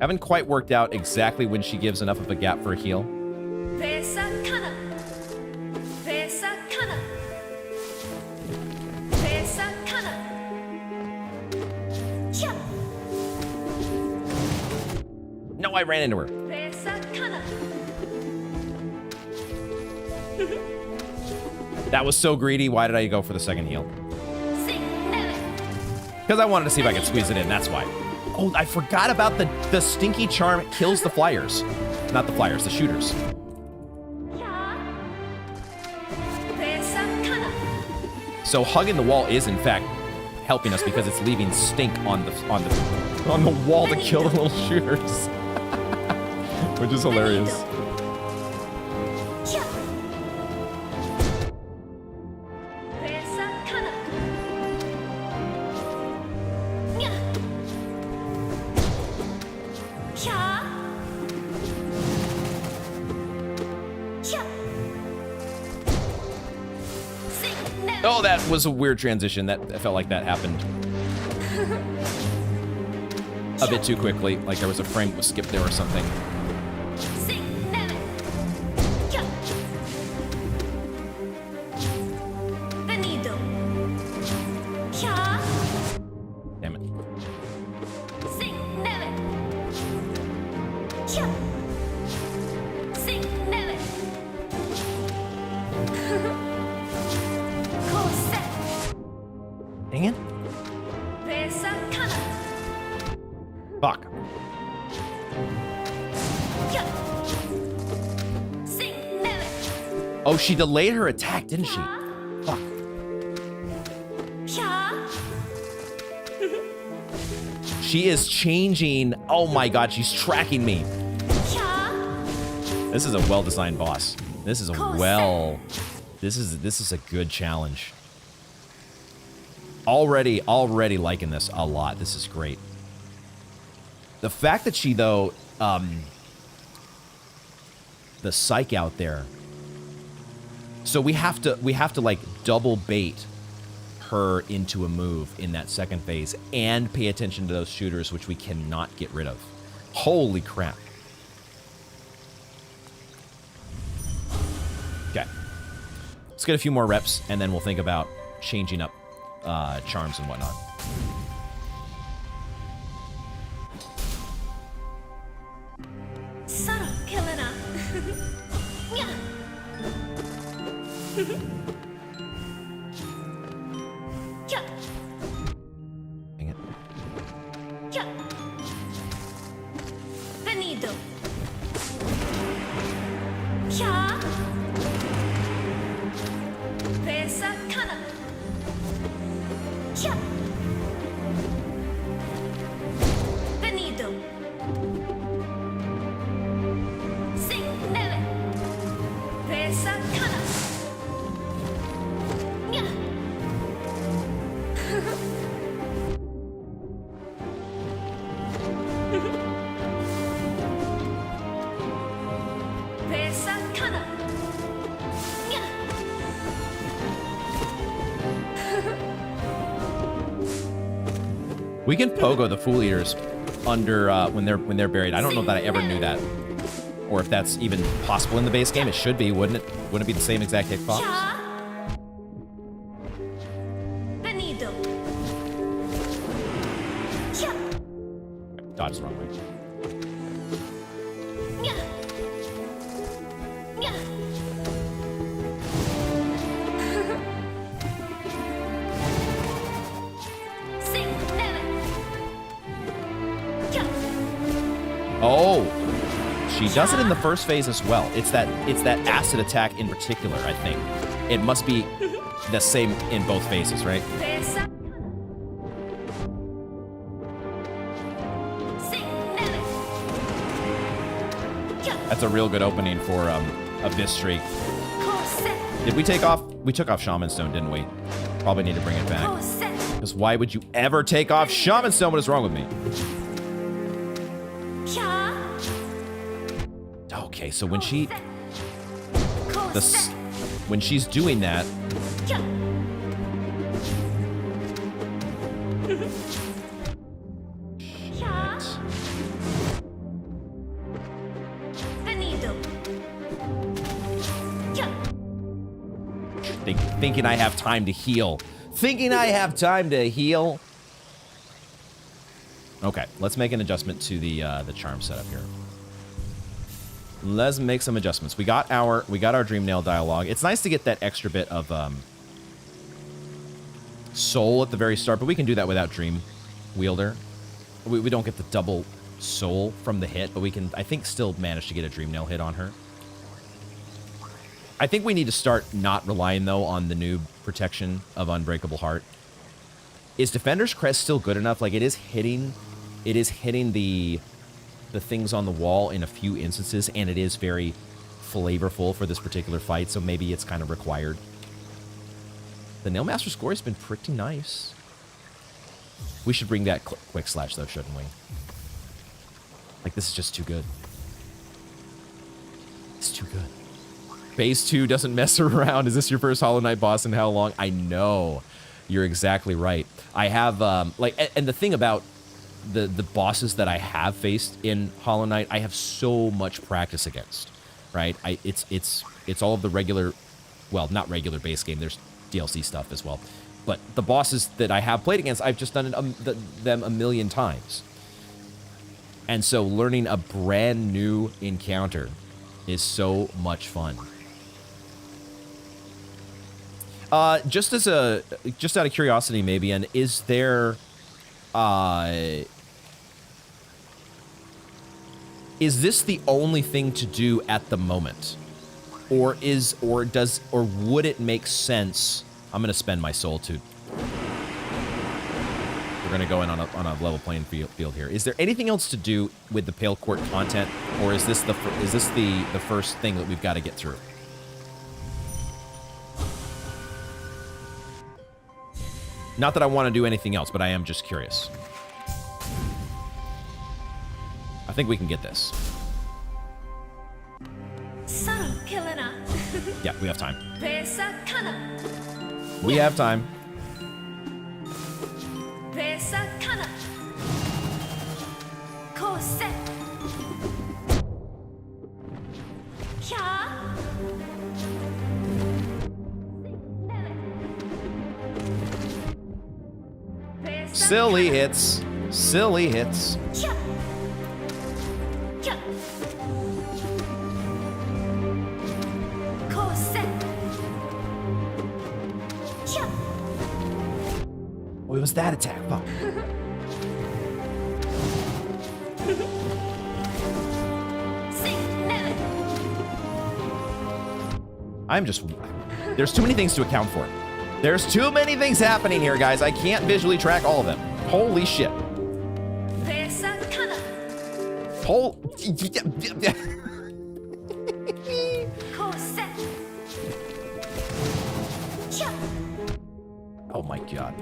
Haven't quite worked out exactly when she gives enough of a gap for a heal. No, I ran into her. That was so greedy. Why did I go for the second heal? Because I wanted to see if I could squeeze it in. That's why. Oh, I forgot about the stinky charm kills the flyers. Not the flyers, the shooters. So hugging the wall is in fact helping us because it's leaving stink on the wall to kill the little shooters. Which is hilarious. Oh, that was a weird transition. That felt like that happened a bit too quickly. Like there was a frame that was skipped there or something. Damn it. Dang it. Fuck. Oh, she delayed her attack, didn't she? Fuck. She is changing. Oh my god, she's tracking me. This is a well-designed boss. This is a this is a good challenge. Already liking this a lot. This is great. The fact that she, though, the psych out there. So we have to like double bait her into a move in that second phase and pay attention to those shooters, which we cannot get rid of. Holy crap. Okay. Let's get a few more reps and then we'll think about changing up charms and whatnot. Dang it. We can pogo the Fool Eaters under when they're buried. I don't know that I ever knew that, or if that's even possible in the base game. It should be, wouldn't it? Wouldn't it be the same exact hitbox? Dodge the wrong way. Oh, she does it in the first phase as well. It's that acid attack in particular, I think. It must be the same in both phases, right? That's a real good opening for Abyss Streak. Did we take off? We took off Shaman Stone, didn't we? Probably need to bring it back. Because why would you ever take off Shaman Stone? What is wrong with me? Okay, so when when she's doing that, thinking I have time to heal. Thinking I have time to heal. Okay, let's make an adjustment to the charm setup here. Let's make some adjustments. We got our Dream Nail dialogue. It's nice to get that extra bit of soul at the very start, but we can do that without Dream Wielder. We don't get the double soul from the hit, but we can, I think, still manage to get a Dream Nail hit on her. I think we need to start not relying, though, on the noob protection of Unbreakable Heart. Is Defender's Crest still good enough? Like, it is hitting the things on the wall in a few instances, and it is very flavorful for this particular fight, so maybe it's kind of required. The Nailmaster score has been pretty nice. We should bring that Quick Slash, though, shouldn't we? Like, this is just too good. It's too good. Phase 2 doesn't mess around. Is this your first Hollow Knight boss and how long? I know. You're exactly right. I have, and the thing about the bosses that I have faced in Hollow Knight, I have so much practice against, right? It's all of the regular, well, not regular base game. There's DLC stuff as well. But the bosses that I have played against, I've just done them a million times. And so learning a brand new encounter is so much fun. Just out of curiosity, maybe, and is there, is this the only thing to do at the moment, or would it make sense? I'm gonna spend my soul to. We're gonna go in on a level playing field here. Is there anything else to do with the Pale Court content, or is this the first thing that we've got to get through? Not that I want to do anything else, but I am just curious. I think we can get this. Yeah, we have time. We have time. Silly hits. Silly hits. What was that attack? Oh. I'm just... There's too many things to account for. There's too many things happening here, guys. I can't visually track all of them. Holy shit. Oh my god.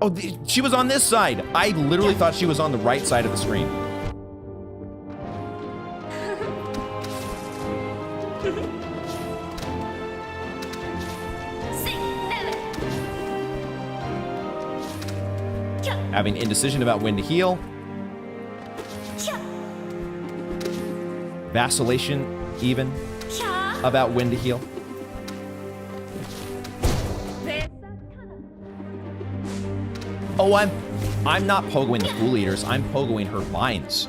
Oh, she was on this side. I literally thought she was on the right side of the screen. Having indecision about when to heal. Vacillation, even, about when to heal. Oh, I'm not pogoing the Fool Eaters. I'm pogoing her vines.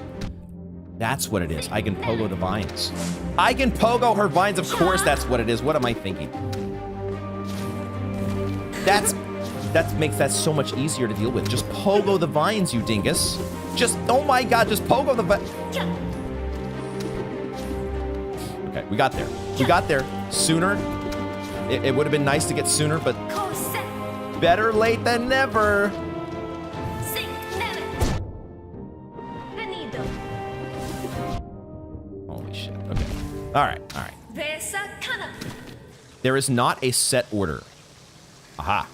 That's what it is. I can pogo the vines. I can pogo her vines. Of course, that's what it is. What am I thinking? that makes that so much easier to deal with. Just pogo the vines, you dingus. Just, oh my god, just pogo the vines. Okay, we got there. We got there sooner. It would have been nice to get sooner, but better late than never. Holy shit. Okay. All right. All right. There is not a set order. Aha.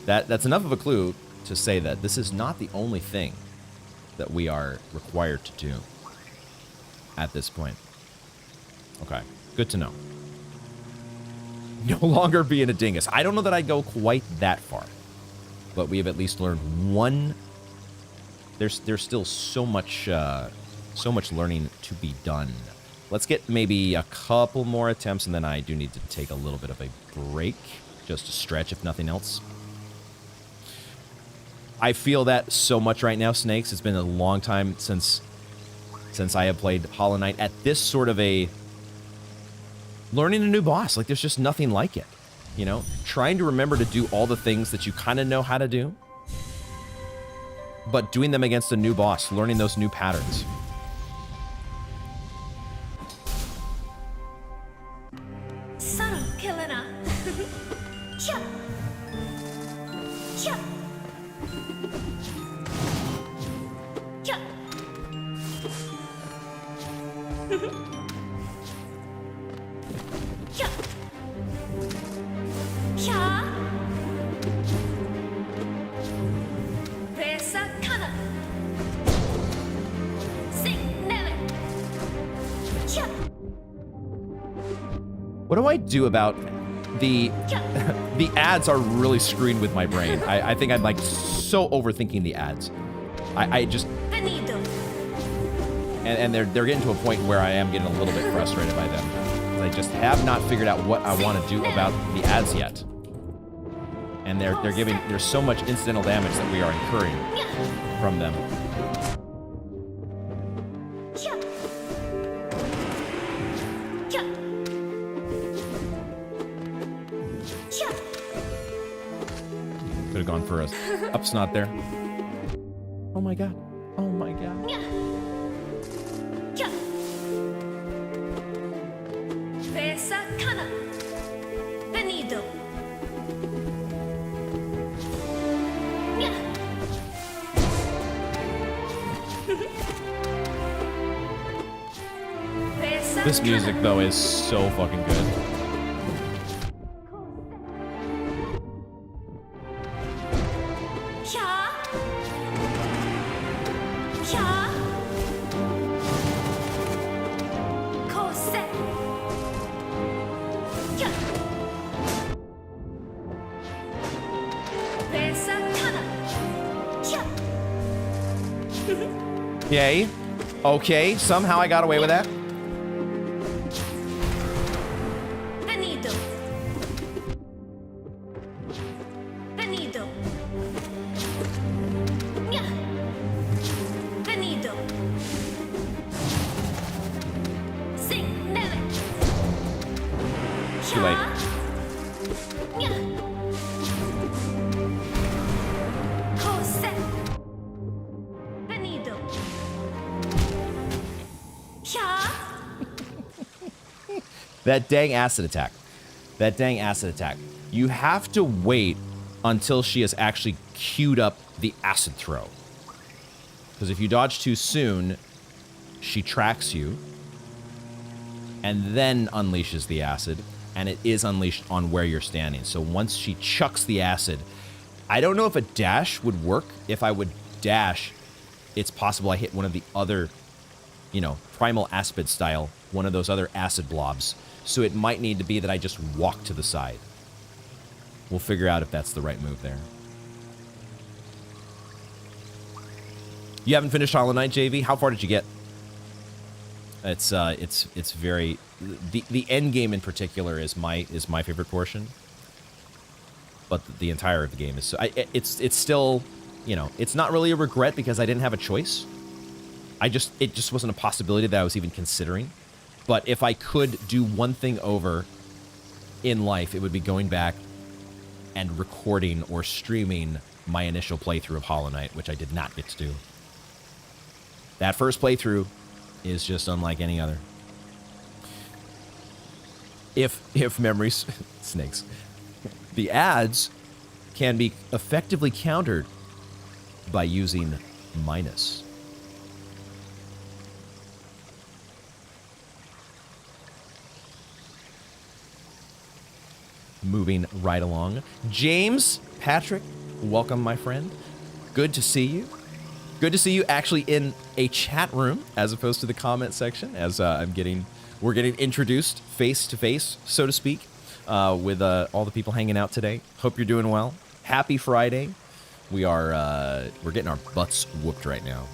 That's enough of a clue to say that this is not the only thing that we are required to do at this point. Okay. Good to know. No longer being a dingus. I don't know that I go quite that far, but we have at least learned one. There's still so much learning to be done. Let's get maybe a couple more attempts, and then I do need to take a little bit of a break, just to stretch, if nothing else. I feel that so much right now, Snakes. It's been a long time since I have played Hollow Knight at this sort of a learning a new boss. Like, there's just nothing like it, you know? Trying to remember to do all the things that you kind of know how to do, but doing them against a new boss, learning those new patterns. What do I do about the ads are really screwing with my brain. I think I'm like so overthinking the ads. I just and they're getting to a point where I am getting a little bit frustrated by them. I just have not figured out what I want to do about the ads yet. And there's so much incidental damage that we are incurring from them. Could have gone for a up snot there. Oh my god. Oh my god. This music, though, is so fucking good. Yay. Okay, somehow I got away with that. Too late. That dang acid attack. That dang acid attack. You have to wait until she has actually queued up the acid throw. Because if you dodge too soon, she tracks you and then unleashes the acid, and it is unleashed on where you're standing. So once she chucks the acid, I don't know if a dash would work. If I would dash, it's possible I hit one of the other, you know, primal aspid style, one of those other acid blobs. So it might need to be that I just walk to the side. We'll figure out if that's the right move there. You haven't finished Hollow Knight, JV? How far did you get? It's very the end game in particular is my favorite portion. But the entire of the game is so it's still, you know, it's not really a regret because I didn't have a choice. It just wasn't a possibility that I was even considering. But if I could do one thing over in life, it would be going back and recording or streaming my initial playthrough of Hollow Knight, which I did not get to do. That first playthrough is just unlike any other. If memories, snakes, the ads can be effectively countered by using minus. Moving right along. James Patrick, welcome, my friend. Good to see you. Good to see you actually in a chat room as opposed to the comment section, as we're getting introduced face to face, so to speak, with all the people hanging out today. Hope you're doing well. Happy Friday. We're getting our butts whooped right now.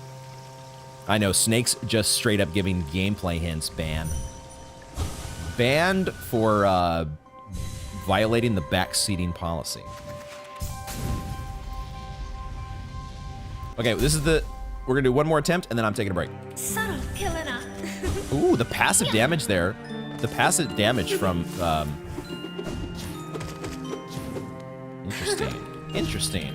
I know, Snake's just straight up giving gameplay hints. Banned for violating the backseating policy. Okay, we're gonna do one more attempt and then I'm taking a break. Ooh, the passive damage there. The passive damage from, Interesting.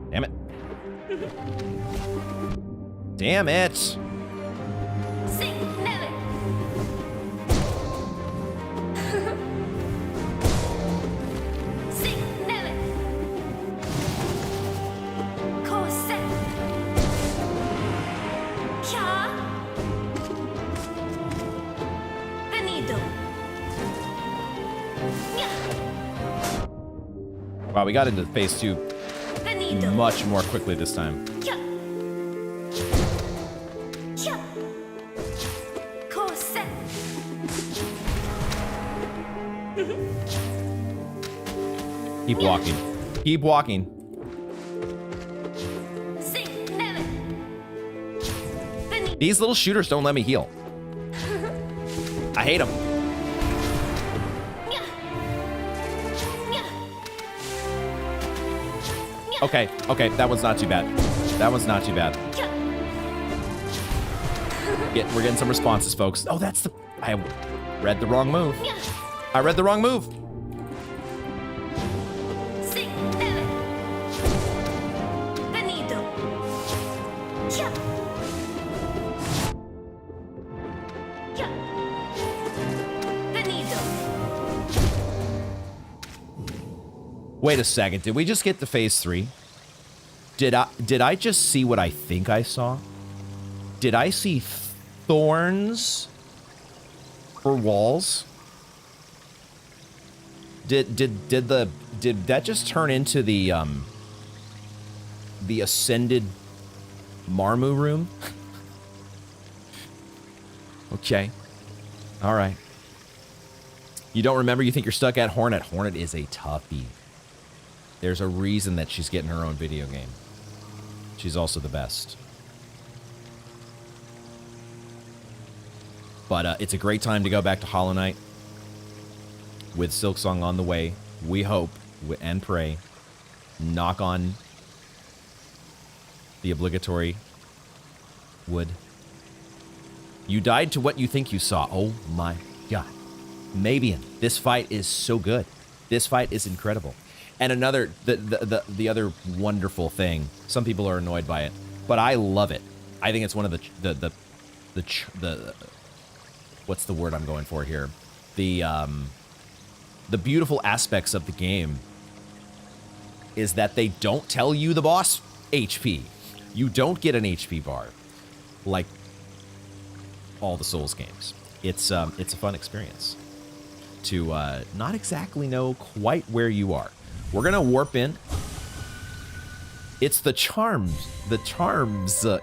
Damn it. Damn it. Wow, we got into phase 2 much more quickly this time. Keep walking. Keep walking. These little shooters don't let me heal. I hate them. Okay, that one's not too bad. That one's not too bad. We're getting some responses, folks. Oh, I read the wrong move. I read the wrong move. Wait a second, did we just get to phase 3? Did I just see what I think I saw? Did I see thorns for walls? Did that just turn into the ascended Marmu room? Okay. All right. You don't remember? You think you're stuck at Hornet? Hornet is a toughie. There's a reason that she's getting her own video game. She's also the best. But it's a great time to go back to Hollow Knight. With Silksong on the way, we hope and pray. Knock on the obligatory wood. You died to what you think you saw. Oh my god. Mabian, this fight is so good. This fight is incredible. And another, the other wonderful thing, some people are annoyed by it, but I love it. I think it's one of the what's the word I'm going for here? The beautiful aspects of the game is that they don't tell you the boss HP. You don't get an HP bar like all the Souls games. It's a fun experience to not exactly know quite where you are. We're gonna warp in. It's the charms,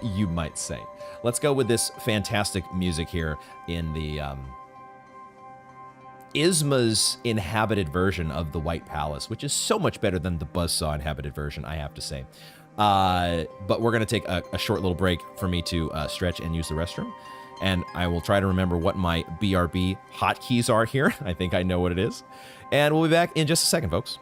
you might say. Let's go with this fantastic music here in the Isma's inhabited version of the White Palace, which is so much better than the Buzzsaw inhabited version, I have to say. But we're gonna take a short little break for me to stretch and use the restroom. and I will try to remember what my BRB hotkeys are here. I think I know what it is. And we'll be back in just a second, folks.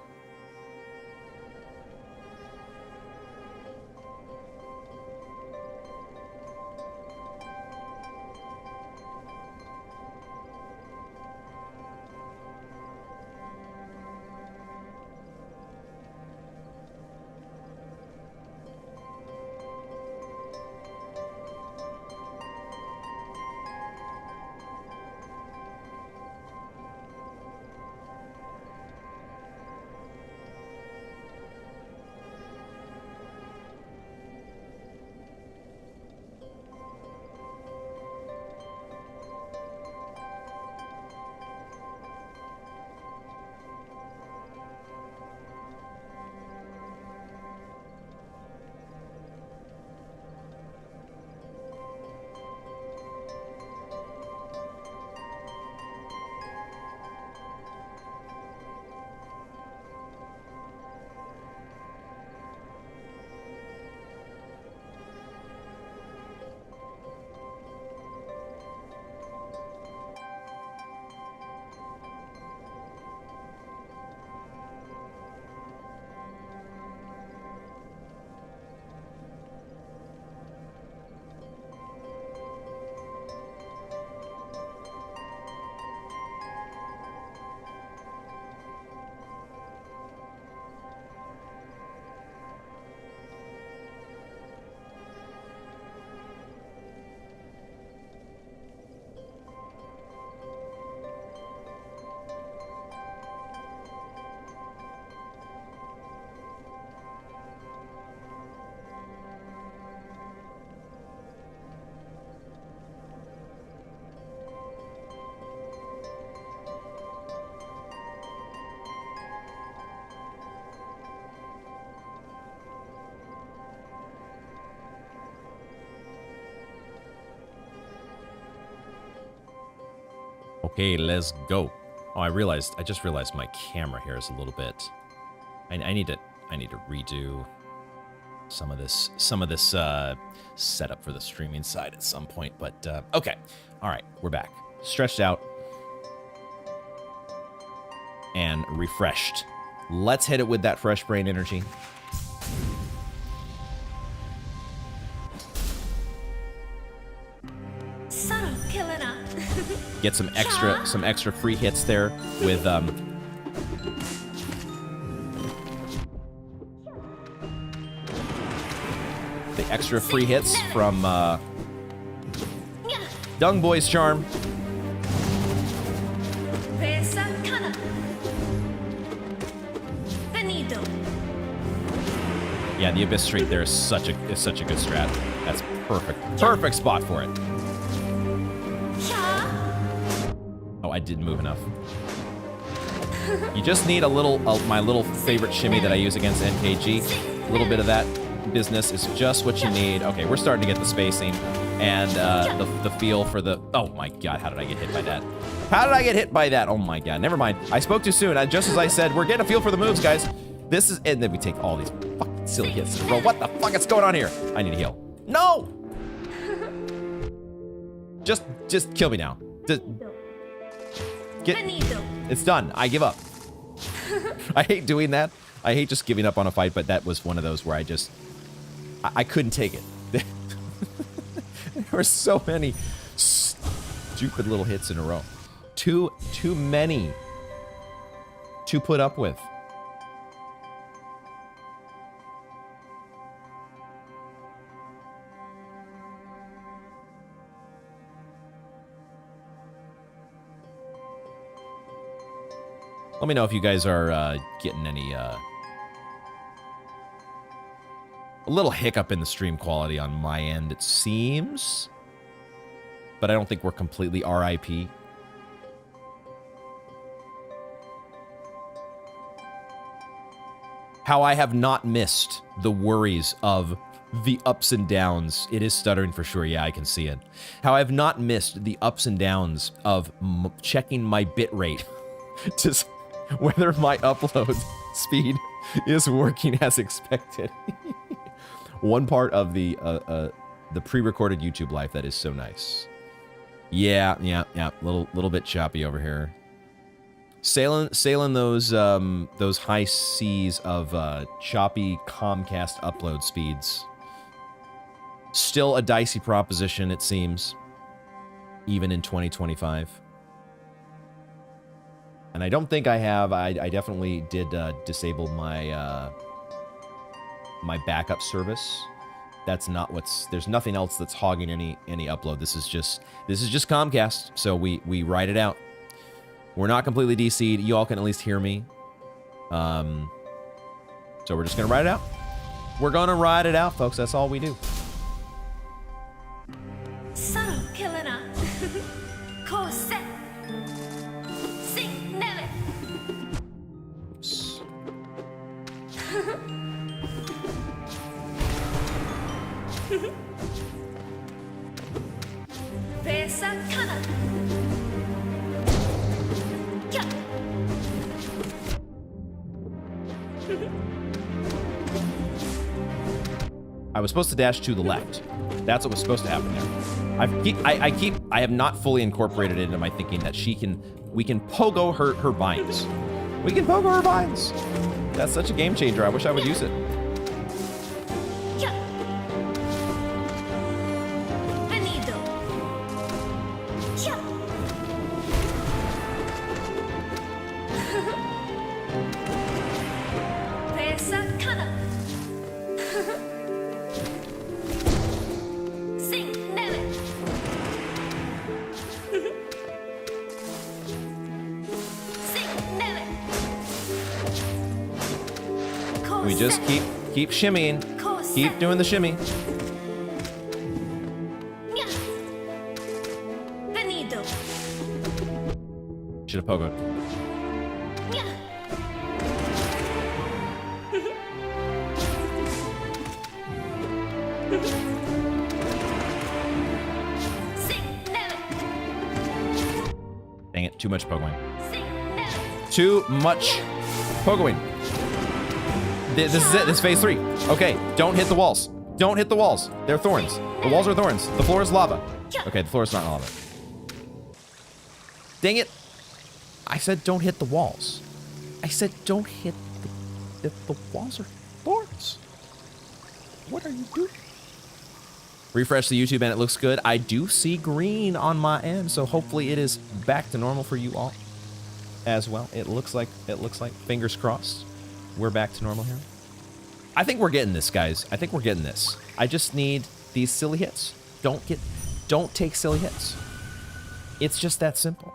Okay, let's go. Oh, I just realized my camera here is a little bit. I need to redo some of this setup for the streaming side at some point. But okay, all right, we're back, stretched out and refreshed. Let's hit it with that fresh brain energy. Get some extra free hits there with the extra free hits from Dung Boy's charm. Yeah, the Abyss Street there is such a good strat. That's perfect spot for it. I didn't move enough. You just need a little, my little favorite shimmy that I use against NKG. A little bit of that business is just what you need. Okay, we're starting to get the spacing and the feel for the... Oh my god, how did I get hit by that? How did I get hit by that? Oh my god, never mind. I spoke too soon. Just as I said, we're getting a feel for the moves, guys. This is... And then we take all these fucking silly hits in a row. What the fuck is going on here? I need to heal. No! Just kill me now. It's done. I give up. I hate doing that. I hate just giving up on a fight, but that was one of those where I couldn't take it. There were so many stupid little hits in a row. Too many to put up with. Let me know if you guys are getting any a little hiccup in the stream quality on my end, it seems. But I don't think we're completely RIP. How I have not missed the worries of the ups and downs. It is stuttering for sure. Yeah, I can see it. How I have not missed the ups and downs of checking my bit rate to whether my upload speed is working as expected. One part of the pre-recorded YouTube life that is so nice. Yeah. Little bit choppy over here. Sailing those high seas of choppy Comcast upload speeds. Still a dicey proposition, it seems, even in 2025. And I don't think I have. I definitely did disable my my backup service. That's not what's. There's nothing else that's hogging any upload. This is just Comcast. So we ride it out. We're not completely DC'd. You all can at least hear me. So we're just gonna ride it out. We're gonna ride it out, folks. That's all we do. I was supposed to dash to the left. That's what was supposed to happen there. I have not fully incorporated it into my thinking that we can pogo her vines. We can pogo her vines. That's such a game changer. I wish I would use it. We just keep shimmying. Keep doing the shimmy. Should have pogoed. Dang it, too much pogoing. Too much pogoing. This is it. This is phase 3. Okay, don't hit the walls. Don't hit the walls. They're thorns. The walls are thorns. The floor is lava. Okay, the floor is not lava. Dang it. I said don't hit the walls. I said don't hit the walls are thorns. What are you doing? Refresh the YouTube and it looks good. I do see green on my end, so hopefully it is back to normal for you all as well. It looks like fingers crossed. We're back to normal here. I think we're getting this, guys. I think we're getting this. I just need these silly hits. Don't take silly hits. It's just that simple.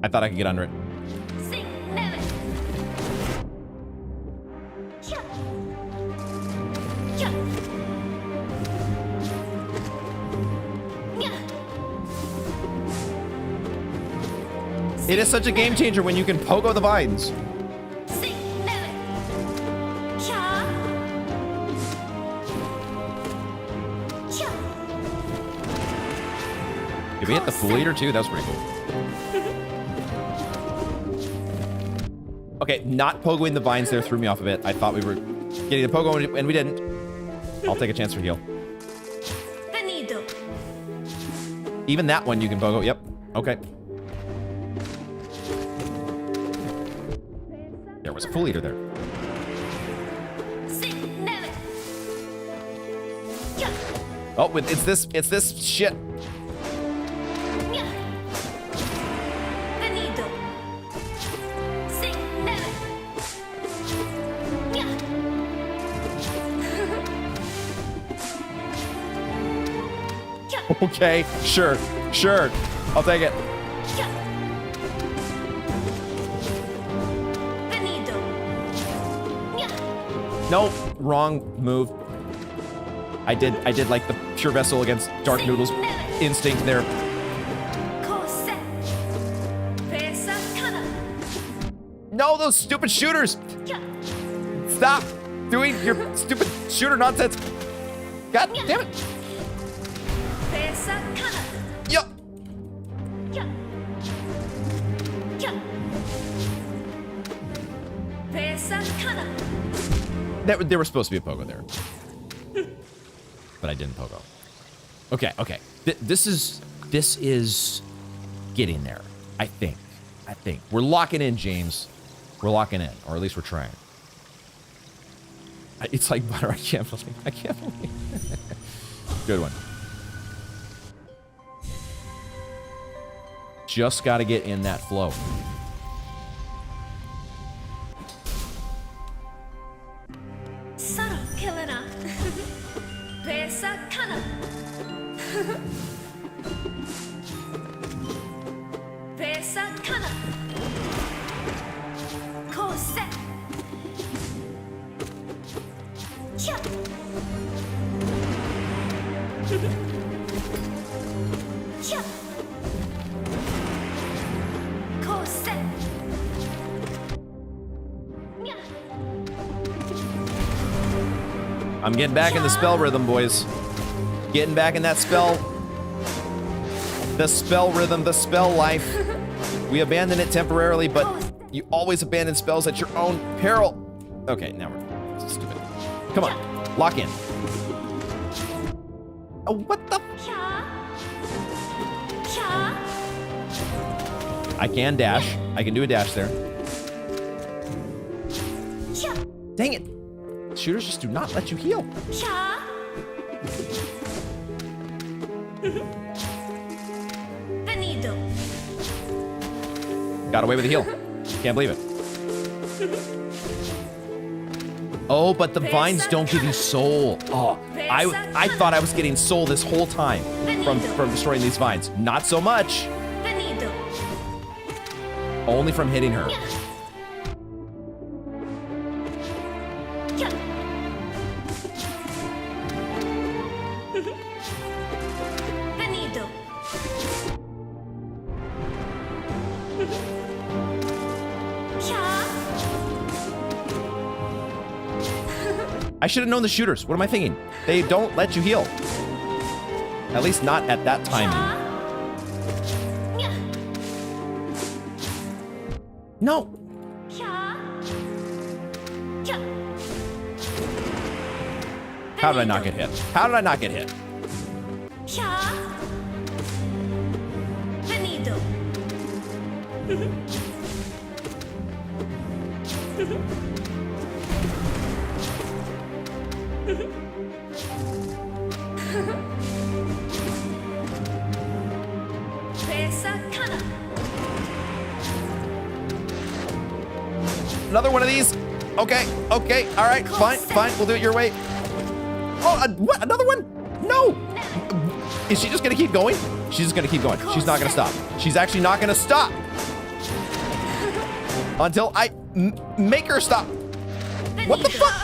I thought I could get under it. It is such a game changer when you can pogo the vines. Did we hit the Fool Eater too? That was pretty cool. Okay, not pogoing the vines there threw me off a bit. I thought we were getting the pogo and we didn't. I'll take a chance for heal. Even that one you can pogo. Yep. Okay. There was a Fool Eater there. Oh, it's this shit. Okay, sure. I'll take it. Nope, wrong move. I did like the pure vessel against Dark Noodles instinct there. No, those stupid shooters! Stop doing your stupid shooter nonsense! God damn it! Yo! There was supposed to be a pogo there. But I didn't pogo. Okay, okay. This is getting there, I think. We're locking in, James. We're locking in, or at least we're trying. It's like butter. I can't believe. Good one. Just got to get in that flow. I'm getting back in the spell rhythm, boys. Getting back in that spell. The spell rhythm, the spell life. We abandon it temporarily, but you always abandon spells at your own peril. Okay, now we're stupid. Come on, lock in. Oh, what the? I can dash. I can do a dash there. Dang it. Shooters just do not let you heal. Got away with a heal. Can't believe it. Oh, but the vines don't give you soul. Oh, I thought I was getting soul this whole time from destroying these vines. Not so much. Only from hitting her. I should have known the shooters. What am I thinking? They don't let you heal. At least not at that timing. No. How did I not get hit? How did I not get hit? Another one of these. Okay, okay, all right, fine, fine. We'll do it your way. Oh, what? Another one? No. Is she just gonna keep going? She's just gonna keep going. She's not gonna stop. She's actually not gonna stop until I make her stop. What the fuck?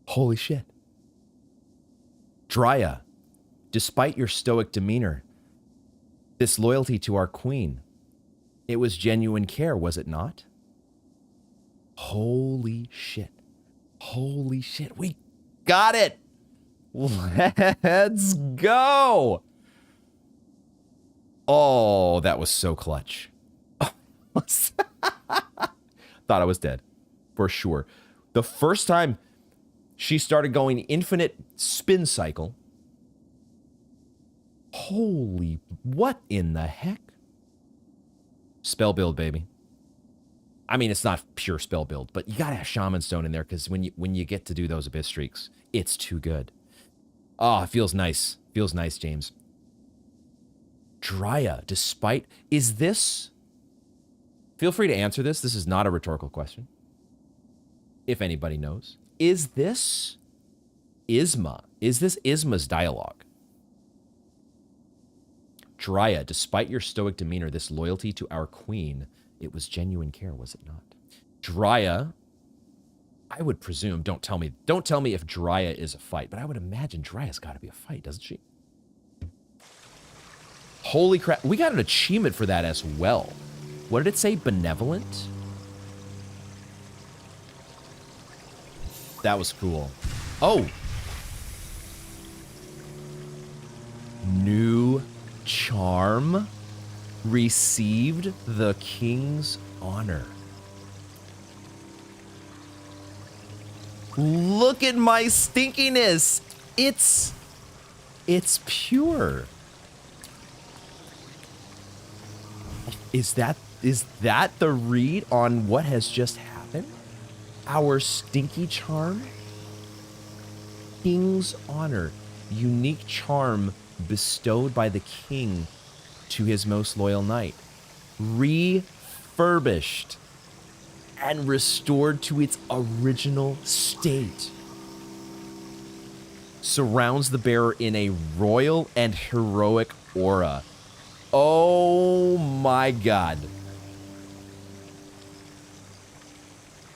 Holy shit. Drya, despite your stoic demeanor, this loyalty to our queen, it was genuine care, was it not? Holy shit. Holy shit. We got it. Let's go. Oh, that was so clutch. Thought I was dead. For sure. The first time she started going infinite spin cycle. Holy, what in the heck? Spell build, baby. I mean, it's not pure spell build, but you gotta have Shaman Stone in there because when you get to do those Abyss streaks, it's too good. Oh, it feels nice. Feels nice, James. Drya, despite... Is this... Feel free to answer this. This is not a rhetorical question. If anybody knows. Is this Isma? Is this Isma's dialogue? Dryad, despite your stoic demeanor, this loyalty to our queen, it was genuine care, was it not? Dryad, I would presume, don't tell me if Dryad is a fight, but I would imagine Dryad's got to be a fight, doesn't she? Holy crap, we got an achievement for that as well. What did it say? Benevolent? That was cool. Oh! New charm received the king's honor. Look at my stinkiness. It's pure. Is that the read on what has just happened? Our stinky charm? King's honor. Unique charm bestowed by the king to his most loyal knight. Refurbished and restored to its original state. Surrounds the bearer in a royal and heroic aura. Oh my god.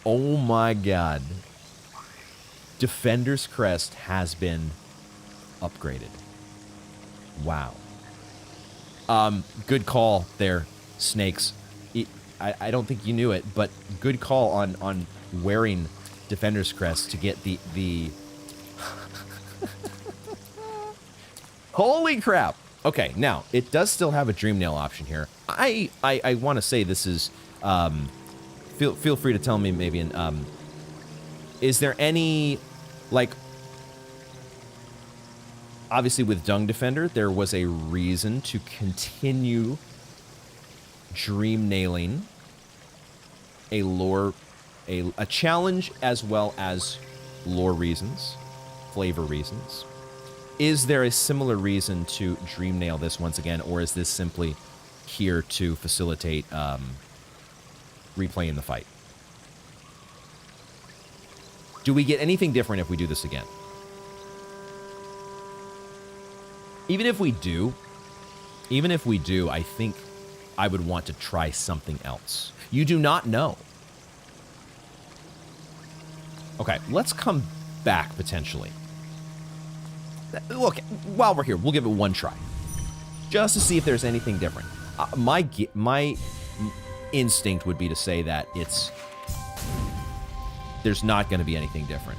Oh my god. Defender's Crest has been upgraded. Wow. Good call there, Snakes. I don't think you knew it, but good call on wearing Defender's Crest to get the Holy crap! Okay, now, it does still have a Dream Nail option here. I want to say this is, feel free to tell me maybe, is there any, like, obviously with Dung Defender, there was a reason to continue dream nailing a lore, a challenge as well as lore reasons, flavor reasons. Is there a similar reason to dream nail this once again, or is this simply here to facilitate replaying the fight? Do we get anything different if we do this again? Even if we do, I think I would want to try something else. You do not know. Okay, let's come back potentially. Look, while we're here, we'll give it one try. Just to see if there's anything different. My instinct would be to say that there's not going to be anything different.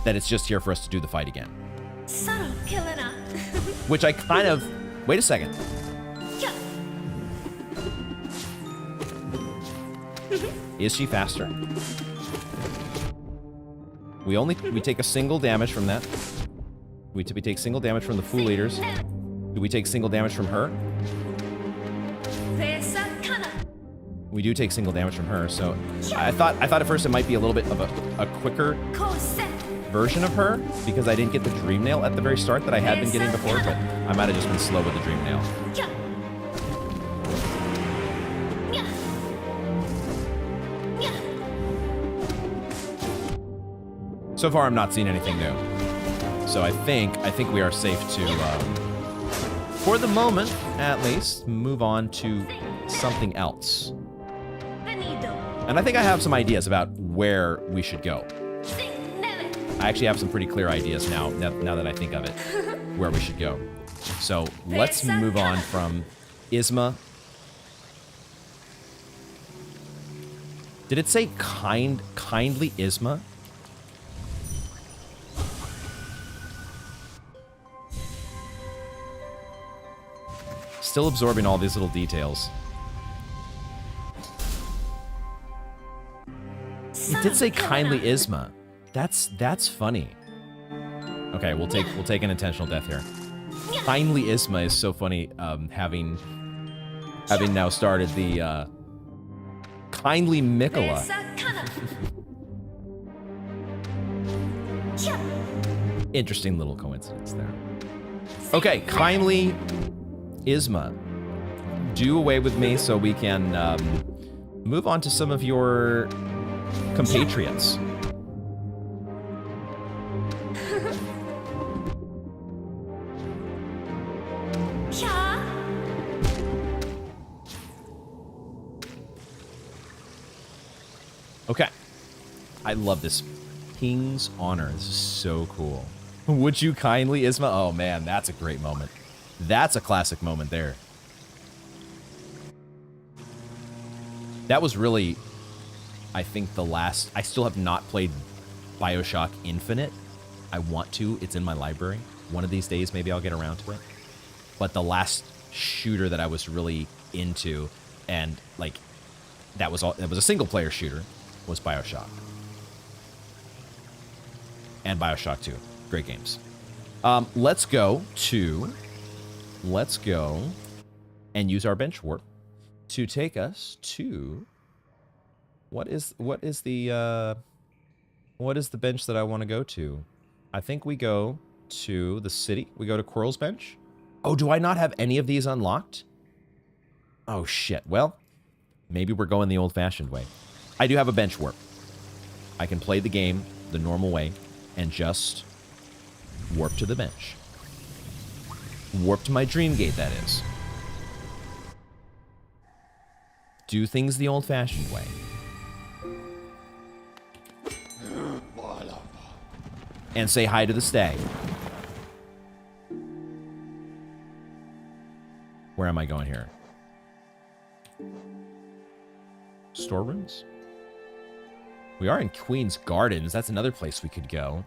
That it's just here for us to do the fight again. Which I kind of... Wait a second. Is she faster? We take a single damage from that. We take single damage from the Fool Eaters. Do we take single damage from her? We do take single damage from her, so I thought at first it might be a little bit of a quicker version of her, because I didn't get the Dream Nail at the very start that I had been getting before, but I might have just been slow with the Dream Nail. So far, I'm not seeing anything new. So I think we are safe to, for the moment, at least, move on to something else. And I think I have some ideas about where we should go. I actually have some pretty clear ideas now that I think of it, where we should go. So let's move on from Isma. Did it say kindly Isma? Still absorbing all these little details. It did say kindly Isma. That's funny. Okay, we'll take an intentional death here. Kindly Isma is so funny. Having now started the kindly Mikola. Interesting little coincidence there. Okay, kindly Isma, do away with me so we can move on to some of your compatriots. Okay. I love this. King's Honor. This is so cool. Would you kindly, Isma? Oh, man, that's a great moment. That's a classic moment there. That was really, I think, the last... I still have not played BioShock Infinite. I want to. It's in my library. One of these days, maybe I'll get around to it. But the last shooter that I was really into, and, like, that was a single-player shooter, was BioShock. And BioShock 2. Great games. Let's go and use our bench warp to take us to what is the bench that I want to go to? I think we go to the city. We go to Quirrell's bench. Oh, do I not have any of these unlocked? Oh shit. Well, maybe we're going the old-fashioned way. I do have a bench warp. I can play the game the normal way and just warp to the bench. Warp to my dream gate, that is. Do things the old-fashioned way. And say hi to the stag. Where am I going here? Storerooms? We are in Queen's Gardens. That's another place we could go.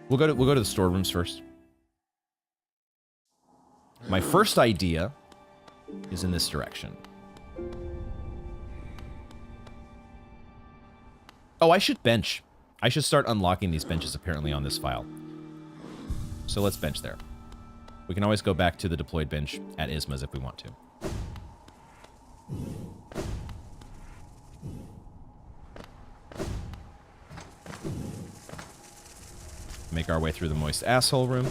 We'll go to the storerooms first. My first idea is in this direction. Oh, I should bench. I should start unlocking these benches apparently on this file. So let's bench there. We can always go back to the deployed bench at Isma's if we want to. Make our way through the moist asshole room.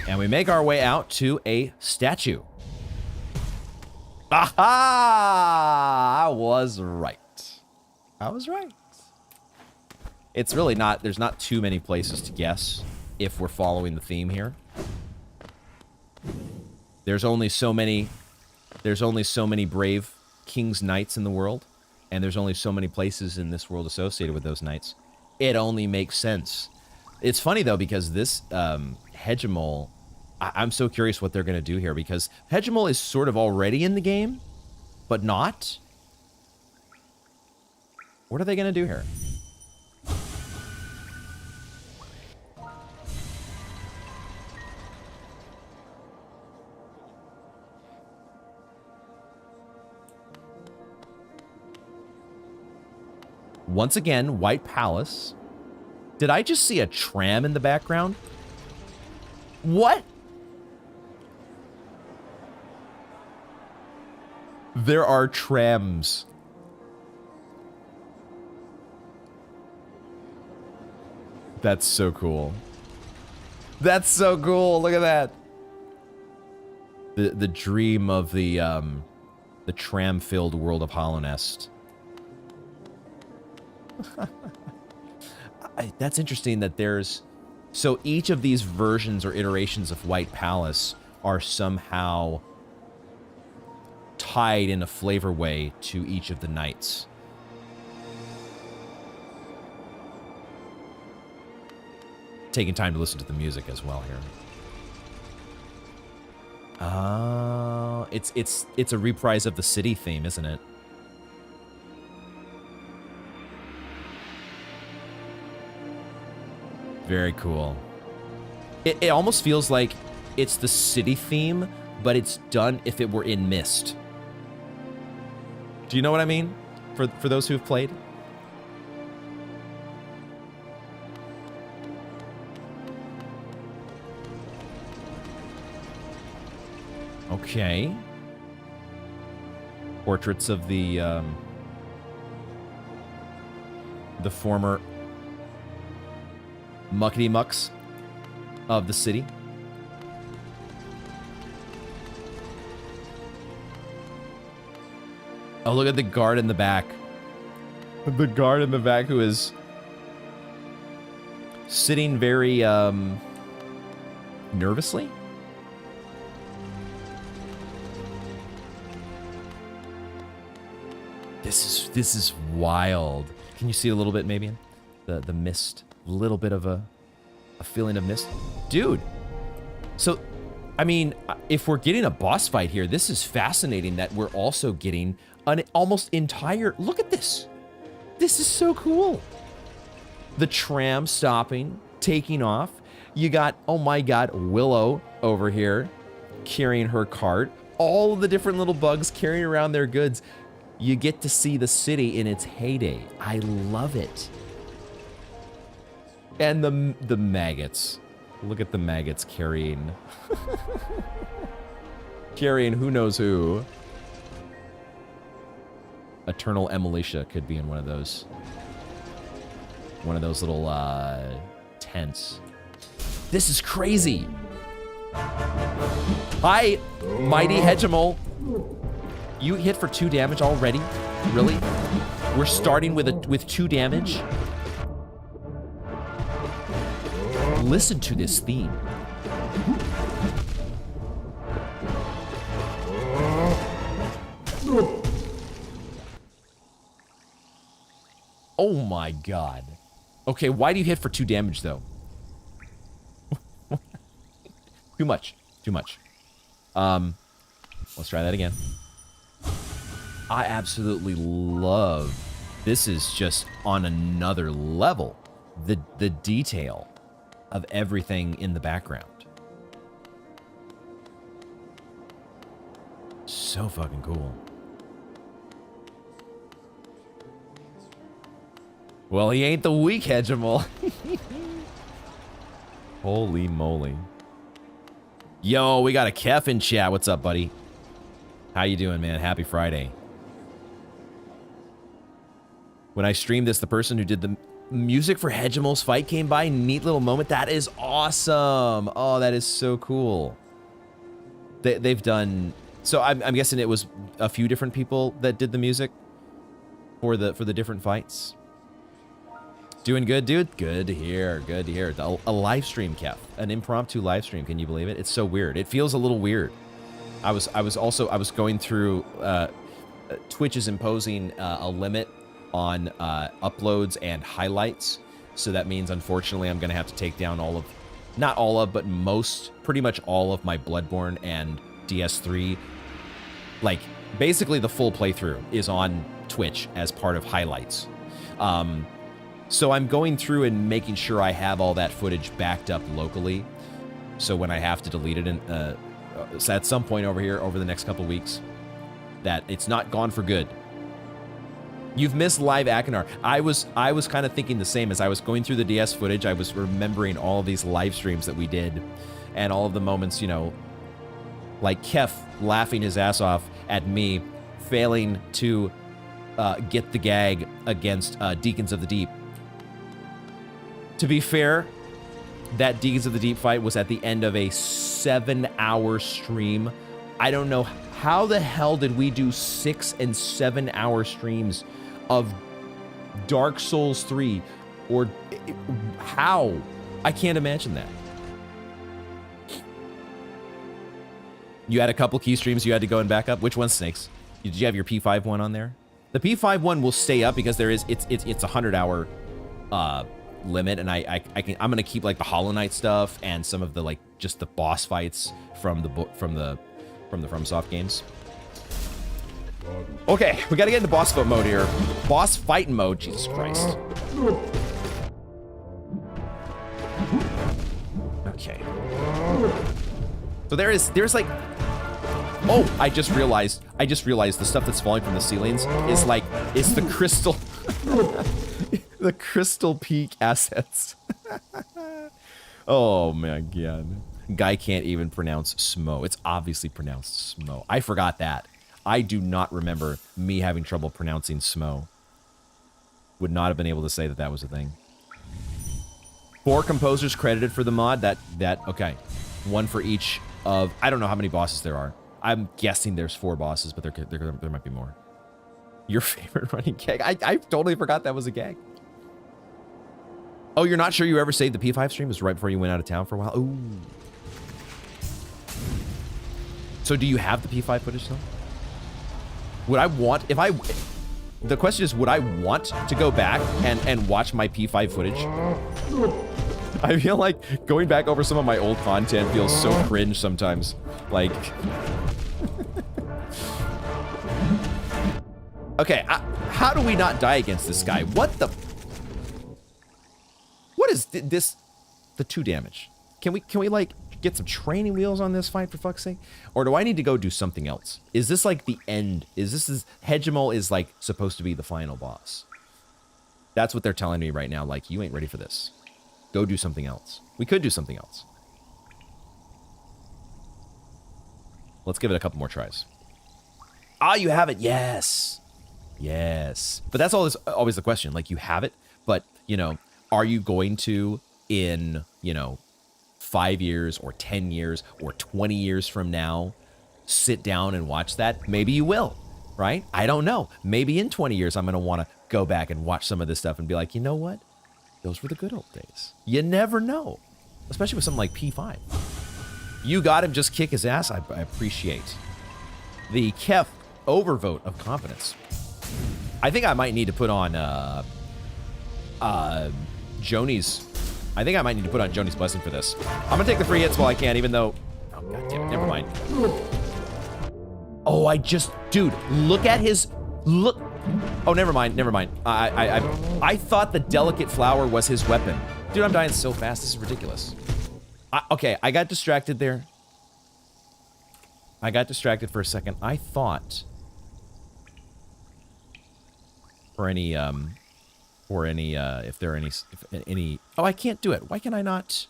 And we make our way out to a statue. Aha! I was right. I was right. It's really not, there's not too many places to guess if we're following the theme here. There's only so many brave King's Knights in the world, and there's only so many places in this world associated with those knights. It only makes sense. It's funny, though, because this Hegimal, I'm so curious what they're going to do here, because Hegimal is sort of already in the game, but not. What are they going to do here? Once again, White Palace. Did I just see a tram in the background? What? There are trams. That's so cool. That's so cool. Look at that. The dream of the tram-filled world of Hollownest. That's interesting that there's... So each of these versions or iterations of White Palace are somehow tied in a flavor way to each of the knights. Taking time to listen to the music as well here. It's a reprise of the city theme, isn't it? Very cool. It almost feels like it's the city theme, but it's done if it were in Myst. Do you know what I mean? For those who've played? Okay. Portraits of the former muckety mucks of the city. Oh, look at the guard in the back. The guard in the back who is sitting very nervously. This is wild. Can you see a little bit, maybe? The mist, a little bit of a feeling of mist, dude. So, I mean, if we're getting a boss fight here, this is fascinating that we're also getting an almost entire. Look at this. This is so cool. The tram stopping, taking off. You got, oh my God, Willow over here carrying her cart. All of the different little bugs carrying around their goods. You get to see the city in its heyday. I love it. And the maggots. Look at the maggots carrying. Carrying who knows who. Eternal Emilicia could be in one of those. One of those little tents. This is crazy. Hi, Mighty Hegimal. You hit for 2 damage already? Really? We're starting with 2 damage? Listen to this theme. Oh my God. Okay, why do you hit for 2 damage though? Too much. Too much. Let's try that again. I absolutely love. This is just on another level. The detail of everything in the background. So fucking cool. Well, he ain't the weak Hegimal. Holy moly. Yo, we got a Kef in chat. What's up, buddy? How you doing, man? Happy Friday. When I streamed this, the person who did the music for Hegimal's fight came by. Neat little moment. That is awesome. Oh, that is so cool. They've done... So I'm guessing it was a few different people that did the music for the different fights. Doing good, dude? Good to hear. Good to hear. A live stream, Kef. An impromptu live stream. Can you believe it? It's so weird. It feels a little weird. I was going through... Twitch is imposing a limit on uploads and highlights. So that means, unfortunately, I'm going to have to take down all of... Not all of, but pretty much all of my Bloodborne and DS3. Like, basically the full playthrough is on Twitch as part of highlights. So I'm going through and making sure I have all that footage backed up locally. So when I have to delete it so at some point over here, over the next couple weeks, that it's not gone for good. You've missed live Akinar. I was kind of thinking the same. As I was going through the DS footage, I was remembering all of these live streams that we did and all of the moments, you know, like Kef laughing his ass off at me failing to get the gag against Deacons of the Deep. To be fair, that Deacons of the Deep fight was at the end of a 7-hour stream. I don't know how the hell did we do 6 and 7 hour streams of Dark Souls 3, or how? I can't imagine that. You had a couple key streams you had to go and back up. Which one, Snakes? Did you have your P5 one on there? The P5 one will stay up because there is it's a 100-hour limit, and I'm gonna keep like the Hollow Knight stuff and some of the like just the boss fights from the FromSoft games. Okay, we gotta get into boss fight mode here. Boss fight mode, Jesus Christ. Okay. So there's like, oh, I just realized the stuff that's falling from the ceilings is like, it's the crystal, the Crystal Peak assets. Oh my God. Guy can't even pronounce Smo. It's obviously pronounced Smo. I forgot that. I do not remember me having trouble pronouncing Smo. Would not have been able to say that was a thing. 4 composers credited for the mod. Okay. 1 for each of, I don't know how many bosses there are. I'm guessing there's 4 bosses, but there might be more. Your favorite running gag? I totally forgot that was a gag. Oh, you're not sure you ever saved the P5 stream? It was right before you went out of town for a while? Ooh. So do you have the P5 footage though? Would I want, if I, the question is, would I want to go back and watch my P5 footage? I feel like going back over some of my old content feels so cringe sometimes. Like, okay, how do we not die against this guy? What is this? The 2 damage. Can we like get some training wheels on this fight for fuck's sake? Or do I need to go do something else? Is this like the end? Hegimal is like supposed to be the final boss? That's what they're telling me right now. Like, you ain't ready for this. Go do something else. We could do something else. Let's give it a couple more tries. Ah, you have it. Yes. Yes. But that's always the question. Like, you have it, but, you know, are you going to, in, you know, 5 years or 10 years or 20 years from now, sit down and watch that? Maybe you will, right? I don't know. Maybe in 20 years, I'm going to want to go back and watch some of this stuff and be like, you know what? Those were the good old days. You never know, especially with something like P5. You got him, just kick his ass. I appreciate the Kef overvote of confidence. I think I might need to put on Joni's. I think I might need to put on Joni's blessing for this. I'm gonna take the free hits while I can, even though. Oh, god damn it! Never mind. Oh, dude, look at his look. Oh, never mind. Never mind. I thought the delicate flower was his weapon. Dude, I'm dying so fast. This is ridiculous. Okay, I got distracted there. I got distracted for a second. I thought if there are any, oh, I can't do it. Why can I not?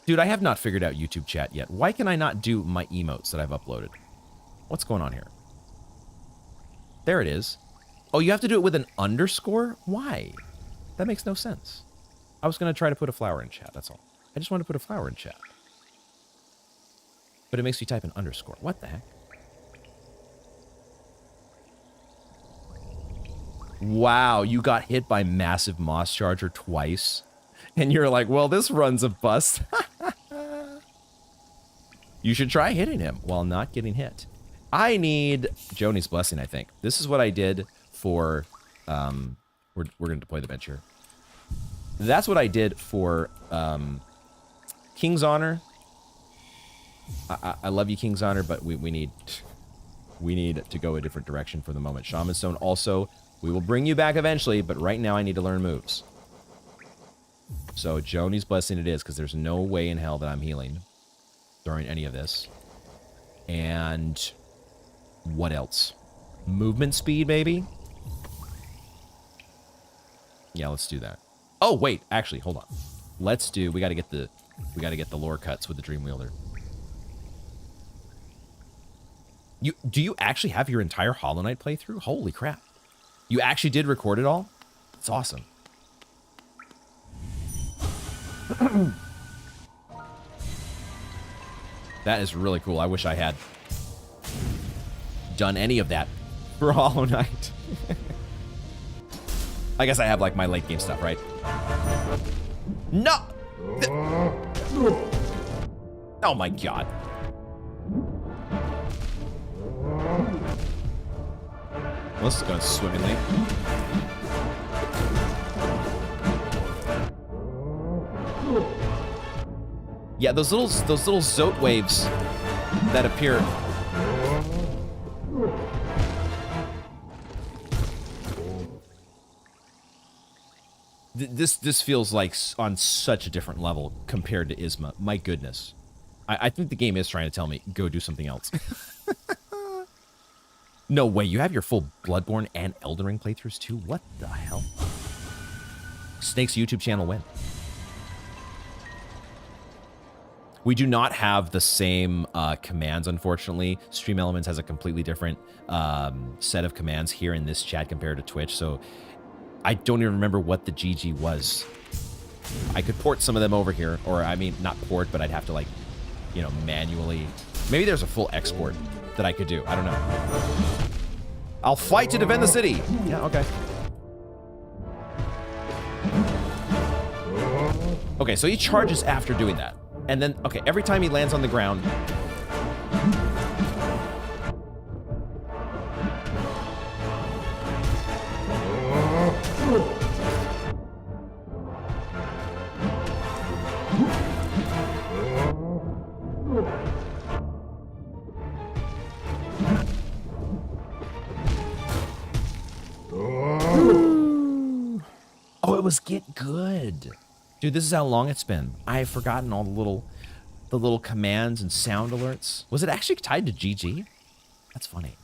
Dude, I have not figured out YouTube chat yet. Why can I not do my emotes that I've uploaded? What's going on here? There it is. Oh, you have to do it with an underscore? Why? That makes no sense. I was going to try to put a flower in chat, that's all. I just want to put a flower in chat. But it makes you type an underscore. What the heck? Wow, you got hit by massive moss charger twice. And you're like, well, this run's a bust. You should try hitting him while not getting hit. I need Joni's blessing, I think. This is what I did for, we're going to deploy the bench here. That's what I did for King's Honor. I love you, King's Honor, but we need to go a different direction for the moment. Shaman Stone also, we will bring you back eventually, but right now I need to learn moves. So Joni's blessing it is, because there's no way in hell that I'm healing during any of this. And what else? Movement speed, maybe? Yeah, let's do that. Oh, wait, actually, hold on. Let's do, we gotta get the lore cuts with the Dream Wielder. Do you actually have your entire Hollow Knight playthrough? Holy crap. You actually did record it all? It's awesome. That is really cool. I wish I had done any of that for Hollow Knight. I guess I have like my late game stuff, right? No! Oh my god. Well, this is going swimmingly. Yeah, those little Zote waves that appear. This feels like on such a different level compared to Isma. My goodness. I think the game is trying to tell me, go do something else. No way, you have your full Bloodborne and Elden Ring playthroughs too? What the hell? Snake's YouTube channel win. We do not have the same commands, unfortunately. Stream Elements has a completely different set of commands here in this chat compared to Twitch, so I don't even remember what the GG was. I could port some of them over here, or I mean, not port, but I'd have to like, you know, manually. Maybe there's a full export that I could do. I don't know. I'll fight to defend the city. Yeah, okay. Okay, so he charges after doing that. And then, okay, every time he lands on the ground, Oh, it was get good. Dude, this is how long it's been. I have forgotten all the little commands and sound alerts. Was it actually tied to GG? That's funny.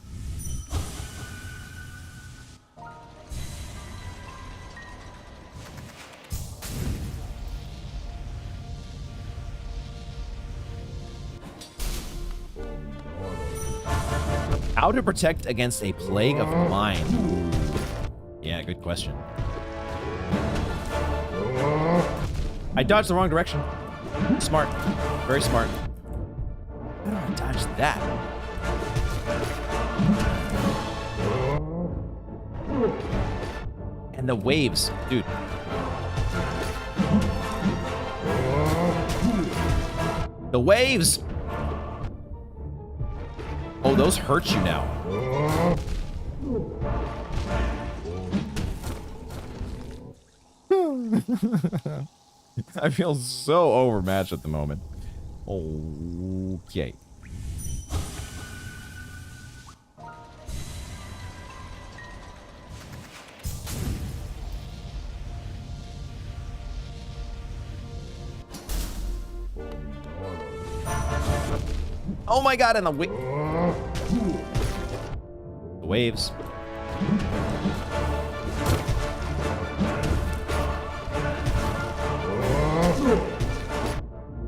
How to protect against a plague of mine? Yeah, good question. I dodged the wrong direction. Smart. Very smart. How do I dodge that? And the waves, dude. The waves! Oh, those hurt you now. I feel so overmatched at the moment. Okay. Oh my god, and the waves.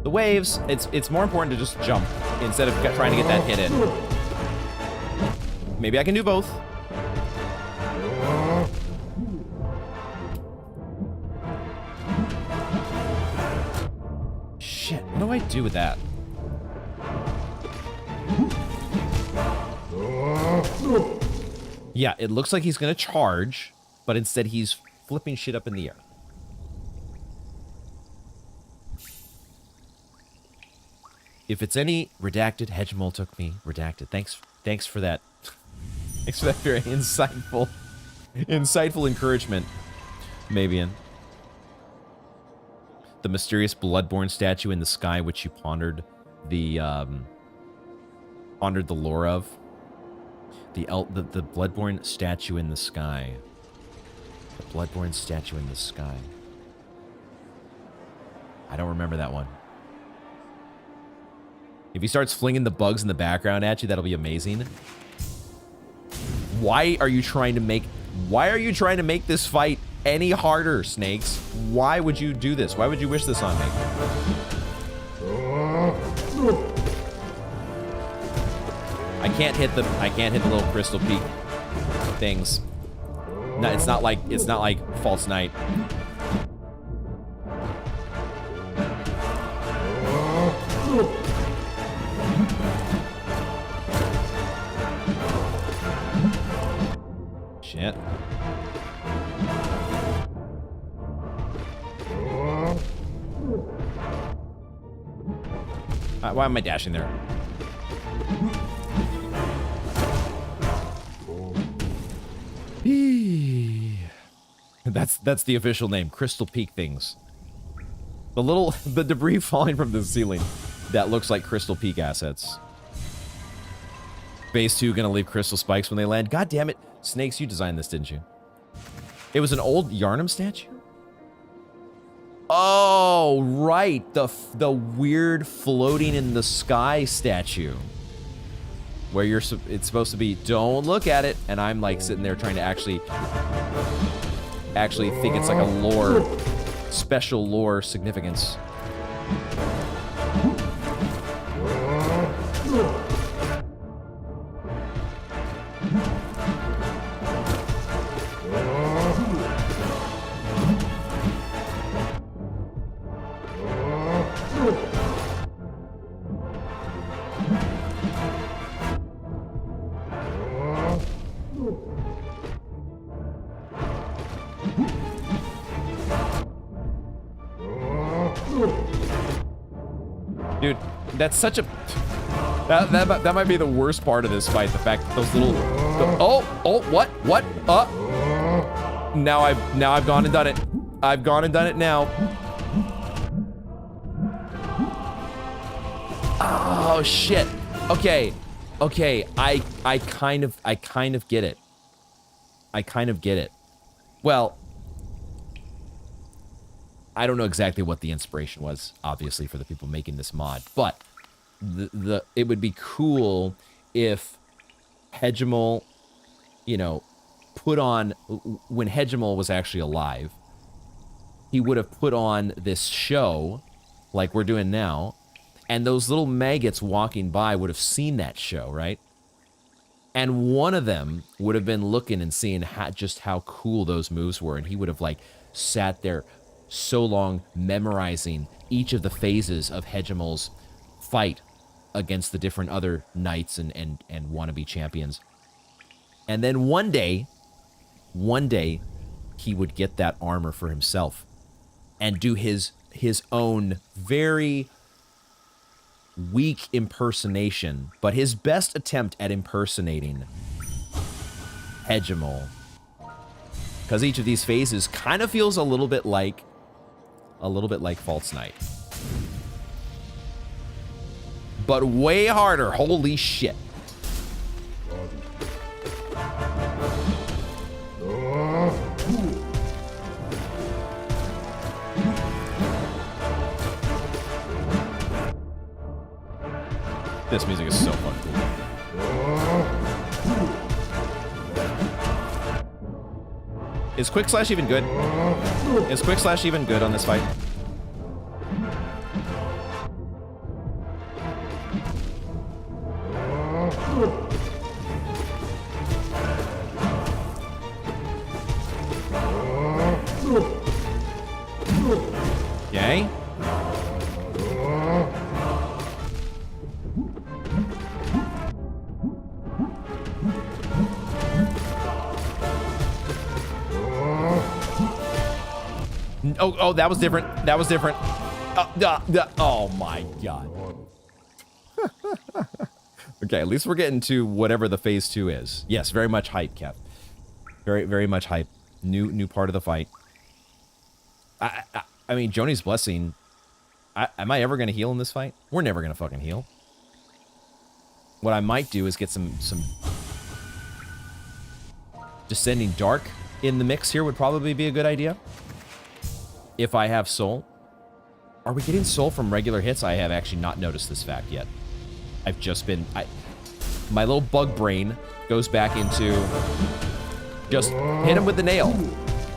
The waves, it's more important to just jump instead of trying to get that hit in. Maybe I can do both. Shit, what do I do with that? Yeah, it looks like he's gonna charge, but instead he's flipping shit up in the air. If it's any redacted, Hegimal took me redacted. Thanks for that. Thanks for that very insightful encouragement, Mavian. The mysterious bloodborne statue in the sky, which you pondered the lore of. The bloodborne statue in the sky. The bloodborne statue in the sky. I don't remember that one. If he starts flinging the bugs in the background at you, that'll be amazing. Why are you trying to make this fight any harder, Snakes? Why would you do this? Why would you wish this on me? I can't hit the little crystal peak things. No, it's not like False Knight. Shit. Why am I dashing there? That's the official name. Crystal Peak things. The debris falling from the ceiling that looks like Crystal Peak assets. Phase 2 gonna leave crystal spikes when they land. God damn it. Snakes, you designed this, didn't you? It was an old Yarnum statue? Oh, right. The weird floating in the sky statue. Where it's supposed to be, don't look at it, and I'm like sitting there trying to actually think it's like a lore, special lore significance. Dude, that's such a... That might be the worst part of this fight. The fact that those little... What? Now I've gone and done it. I've gone and done it now. Oh, shit. Okay. I kind of get it. Well, I don't know exactly what the inspiration was, obviously, for the people making this mod, but it would be cool if Hegimal, you know, put on, when Hegimal was actually alive, he would have put on this show like we're doing now, and those little maggots walking by would have seen that show, right? And one of them would have been looking and seeing just how cool those moves were, and he would have, like, sat there so long memorizing each of the phases of Hegimal's fight against the different other knights and wannabe champions. And then one day, he would get that armor for himself and do his own very weak impersonation, but his best attempt at impersonating Hegimal. Because each of these phases kind of feels a little bit like False Knight. But way harder, holy shit. This music is so fucking cool. Is Quick Slash even good? Is Quick Slash even good on this fight? Okay. Oh, that was different. That was different. Oh my god. Okay, at least we're getting to whatever the phase 2 is. Yes, very much hype, Kev. Very, very much hype. New part of the fight. I mean, Joni's Blessing. Am I ever going to heal in this fight? We're never going to fucking heal. What I might do is get some Descending Dark in the mix here would probably be a good idea. If I have soul. Are we getting soul from regular hits? I have actually not noticed this fact yet. I've just been... my little bug brain goes back into... Just hit him with the nail.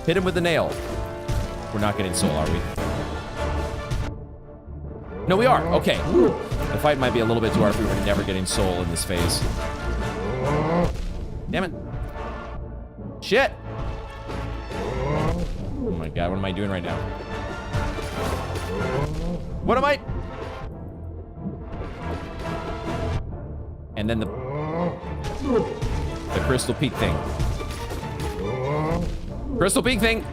Hit him with the nail. We're not getting soul, are we? No, we are. Okay. The fight might be a little bit too hard if we were never getting soul in this phase. Damn it. Shit. Oh my god, what am I doing right now? What am I? And then the Crystal Peak thing. Crystal Peak thing!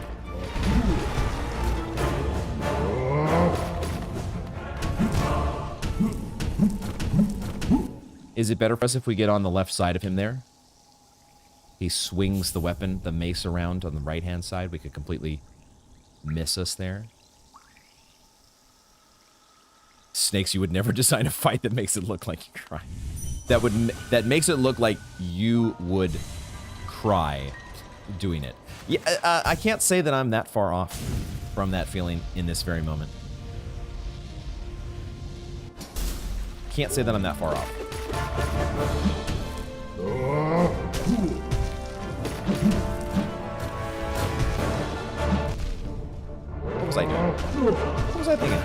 Is it better for us if we get on the left side of him there? He swings the weapon, the mace, around on the right-hand side. We could completely miss us there. Snakes, you would never design a fight that makes it look like you cry. That makes it look like you would cry doing it. Yeah, I can't say that I'm that far off from that feeling in this very moment. Can't say that I'm that far off. What was I doing? What was I thinking?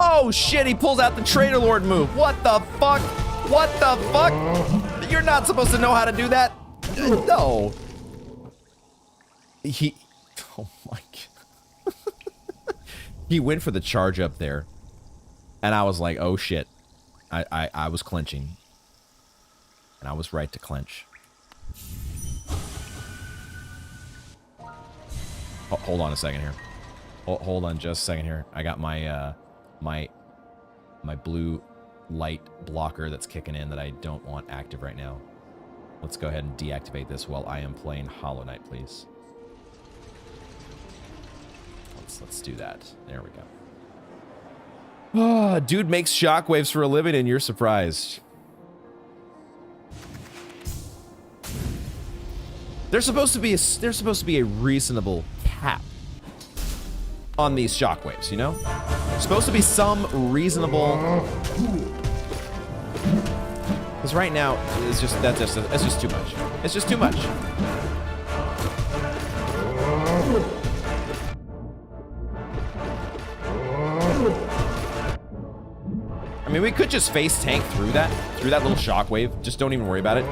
Oh shit, he pulls out the Traitor Lord move. What the fuck? What the fuck? You're not supposed to know how to do that. No. Oh my god. He went for the charge up there. And I was like, oh shit. I was clenching. And I was right to clench. Hold on a second here. Hold on just a second here. I got my my blue light blocker that's kicking in that I don't want active right now. Let's go ahead and deactivate this while I am playing Hollow Knight, please. Let's do that. There we go. Oh, dude makes shockwaves for a living and you're surprised. There's supposed to be a reasonable cap on these shockwaves, you know? There's supposed to be some reasonable. Because right now it's just that's just too much. It's just too much. I mean, we could just face tank through that little shockwave. Just don't even worry about it.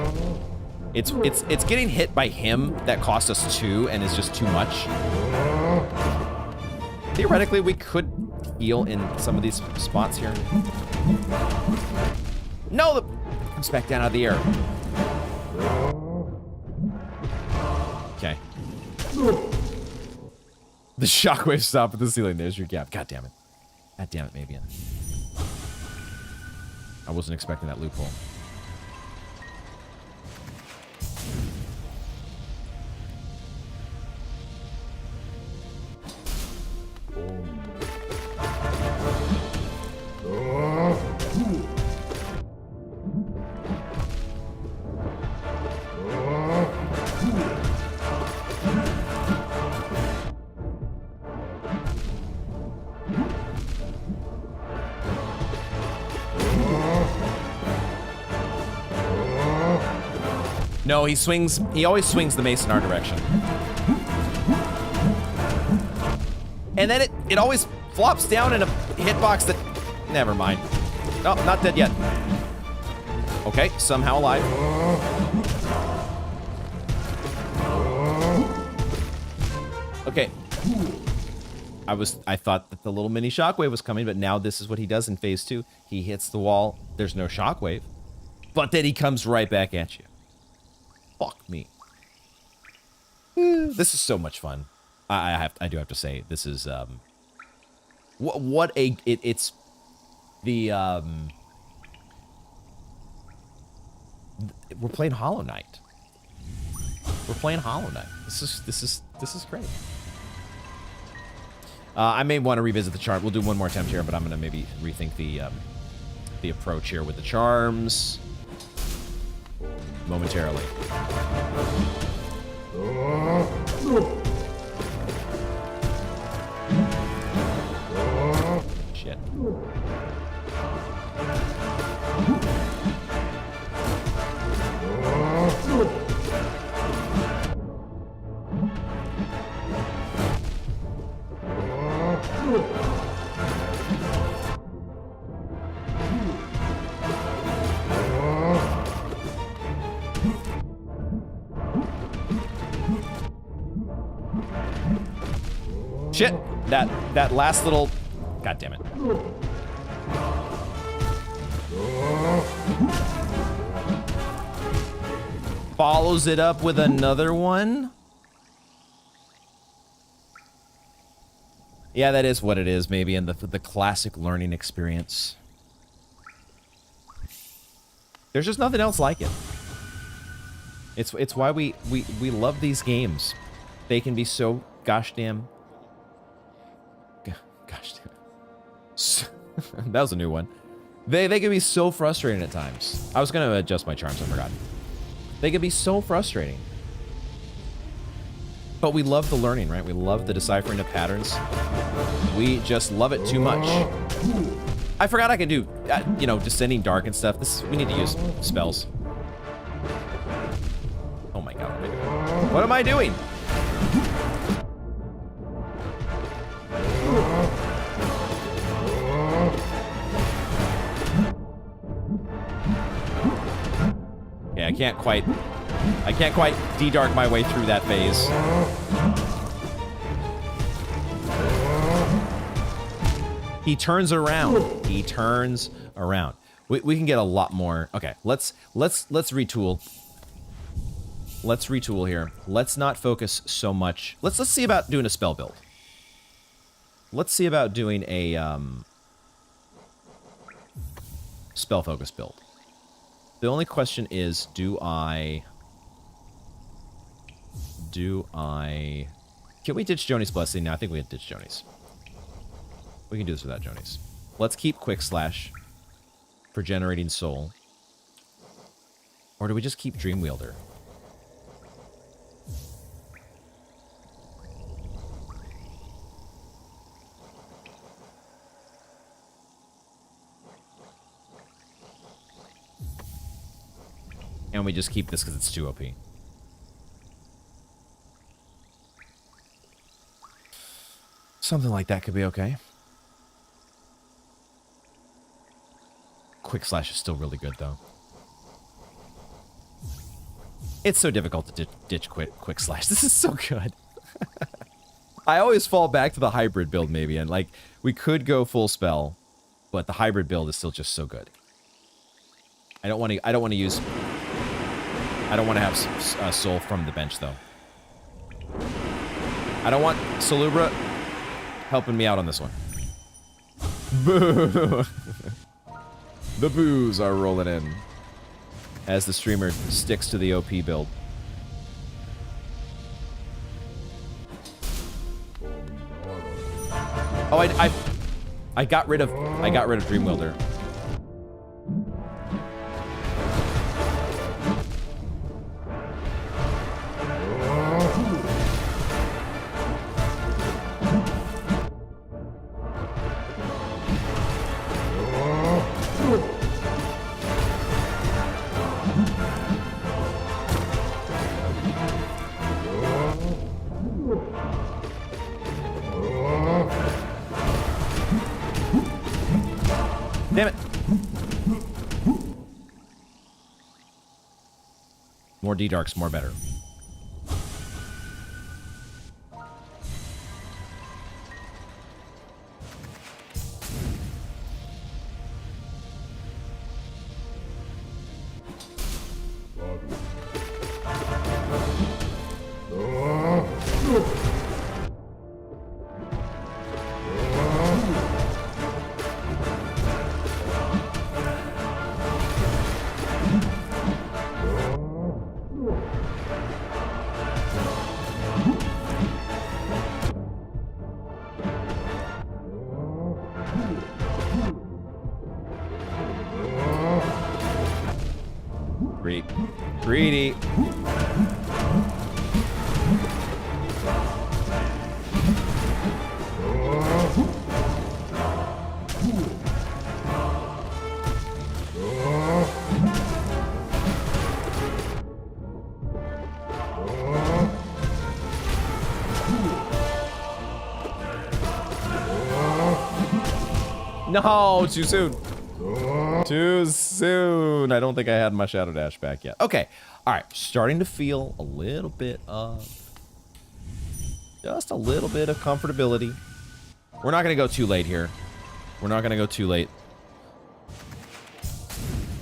It's getting hit by him that cost us 2 and is just too much. Theoretically, we could heal in some of these spots here. No, the comes back down out of the air. Okay. The shockwave stop at the ceiling. There's your gap. God damn it. God damn it, Mabian. I wasn't expecting that loophole. No, he always swings the mace in our direction. And then it always flops down in a hitbox that, never mind. No, not dead yet. Okay, somehow alive. Okay. I thought that the little mini shockwave was coming, but now this is what he does in phase 2. He hits the wall, there's no shockwave, but then he comes right back at you. Fuck me. This is so much fun. I do have to say, this is it's the we're playing Hollow Knight. We're playing Hollow Knight. This is great. I may want to revisit the charm. We'll do one more attempt here, but I'm gonna maybe rethink the approach here with the charms momentarily. Shit. Shit, that last little, god damn it. Follows it up with another one. Yeah, that is what it is, maybe in the classic learning experience. There's just nothing else like it. It's why we love these games. They can be so gosh damn. That was a new one. They can be so frustrating at times. I was gonna adjust my charms, I forgot. They can be so frustrating. But we love the learning, right? We love the deciphering of patterns. We just love it too much. I forgot I can do, you know, Descending Dark and stuff. We need to use spells. Oh my god. What am I doing? Yeah, I can't quite de-dark my way through that phase. He turns around. He turns around. We can get a lot more. Okay, let's retool. Let's retool here. Let's not focus so much. Let's see about doing a spell build. Let's see about doing a spell focus build. The only question is, do I... Can we ditch Joni's Blessing? No, I think we can ditch Joni's. We can do this without Joni's. Let's keep Quick Slash for generating soul. Or do we just keep Dream Wielder? And we just keep this because it's too OP. Something like that could be okay. Quick Slash is still really good, though. It's so difficult to ditch Quick Slash. This is so good. I always fall back to the hybrid build, maybe, and like we could go full spell, but the hybrid build is still just so good. I don't want to have soul from the bench, though. I don't want Salubra helping me out on this one. Boo! The boos are rolling in as the streamer sticks to the OP build. Oh, I got rid of Dream Wielder. Damn it. More D-Darks, more better. Greedy. No, too soon. Too soon. I don't think I had my Shadow Dash back yet. Okay. All right. Starting to feel a little bit of... just a little bit of comfortability. We're not going to go too late here. We're not going to go too late.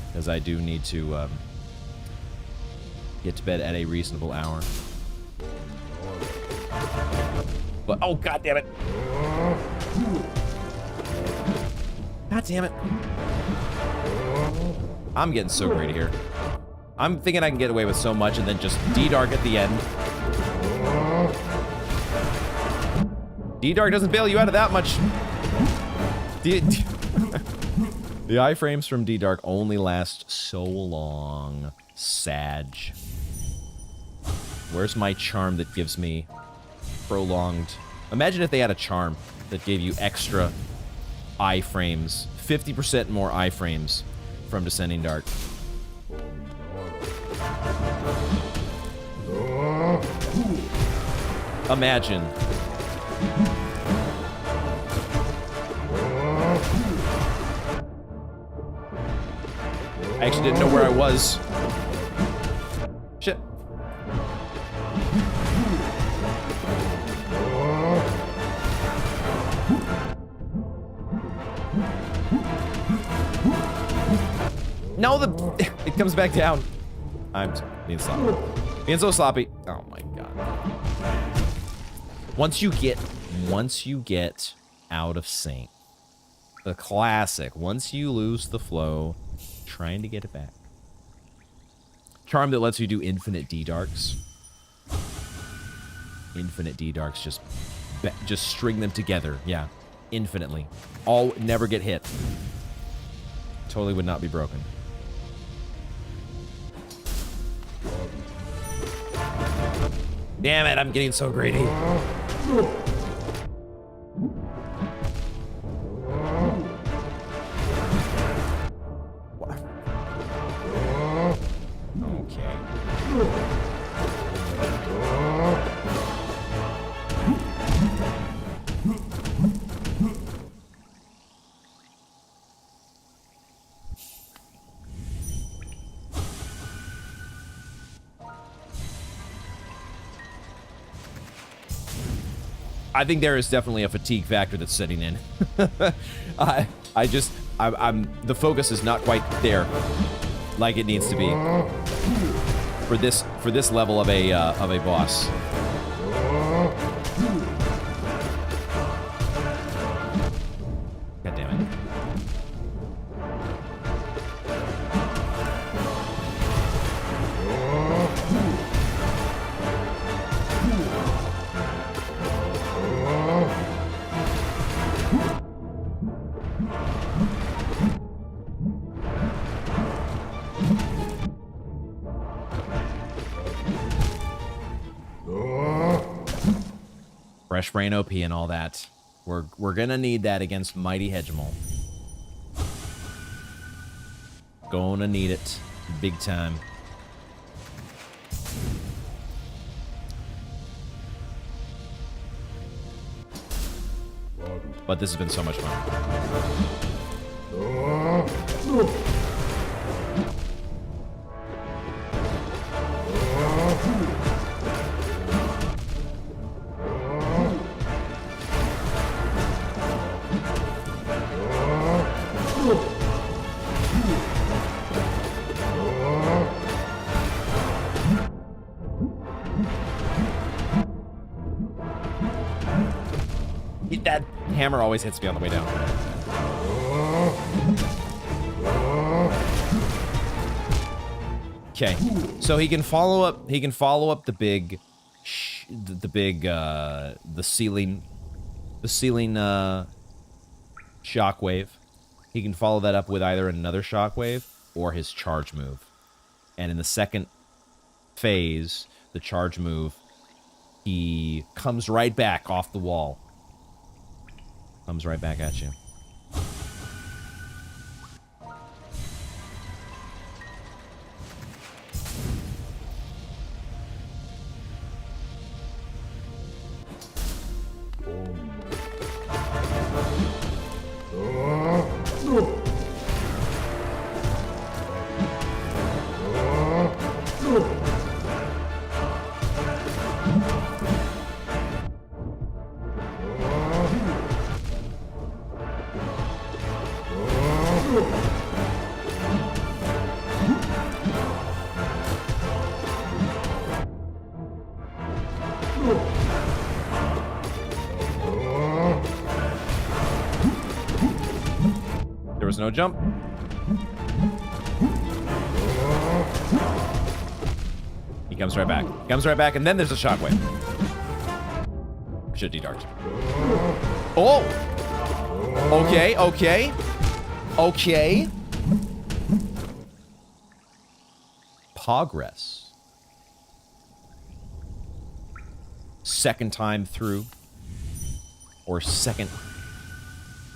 Because I do need to get to bed at a reasonable hour. But, oh, God damn it. God damn it. I'm getting so greedy here. I'm thinking I can get away with so much and then just D-Dark at the end. D-Dark doesn't bail you out of that much. The iframes from D-Dark only last so long. Sag. Where's my charm that gives me prolonged... Imagine if they had a charm that gave you extra iframes. 50% more iframes from Descending Dark. Imagine. I actually didn't know where I was. Shit. No, it comes back down. I'm being slow. Being so sloppy. Oh my god. Once you get out of sync, the classic, once you lose the flow, trying to get it back. Charm that lets you do infinite D-Darks. Infinite D-Darks, just string them together. Yeah, infinitely. All never get hit. Totally would not be broken. Damn it, I'm getting so greedy. Okay. I think there is definitely a fatigue factor that's setting in. I'm the focus is not quite there like it needs to be for this level of a boss. God damn it. Fresh brain OP and all that. We're gonna need that against mighty Hegimal. Gonna need it big time. But this has been so much fun. That hammer always hits me on the way down. Okay, so he can follow up. He can follow up the ceiling shockwave. He can follow that up with either another shockwave or his charge move. And in the second phase, the charge move, he comes right back off the wall. Comes right back at you. There was no jump. He comes right back. Comes right back, and then there's a shockwave. Should D-Dart. Oh! Okay, okay. Okay. Progress. Second time through. Or second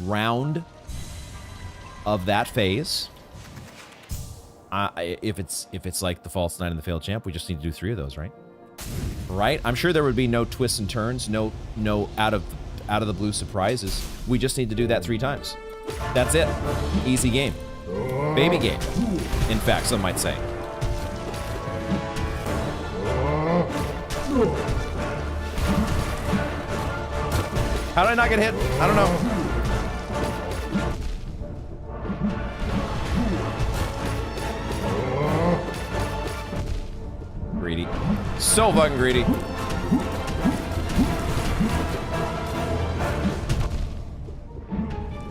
round of that phase. If it's like the false knight and the failed champ, we just need to do 3 of those, right? Right? I'm sure there would be no twists and turns, no out of the blue surprises. We just need to do that 3 times. That's it. Easy game. Baby game. In fact, some might say. How did I not get hit? I don't know. Greedy. So fucking greedy.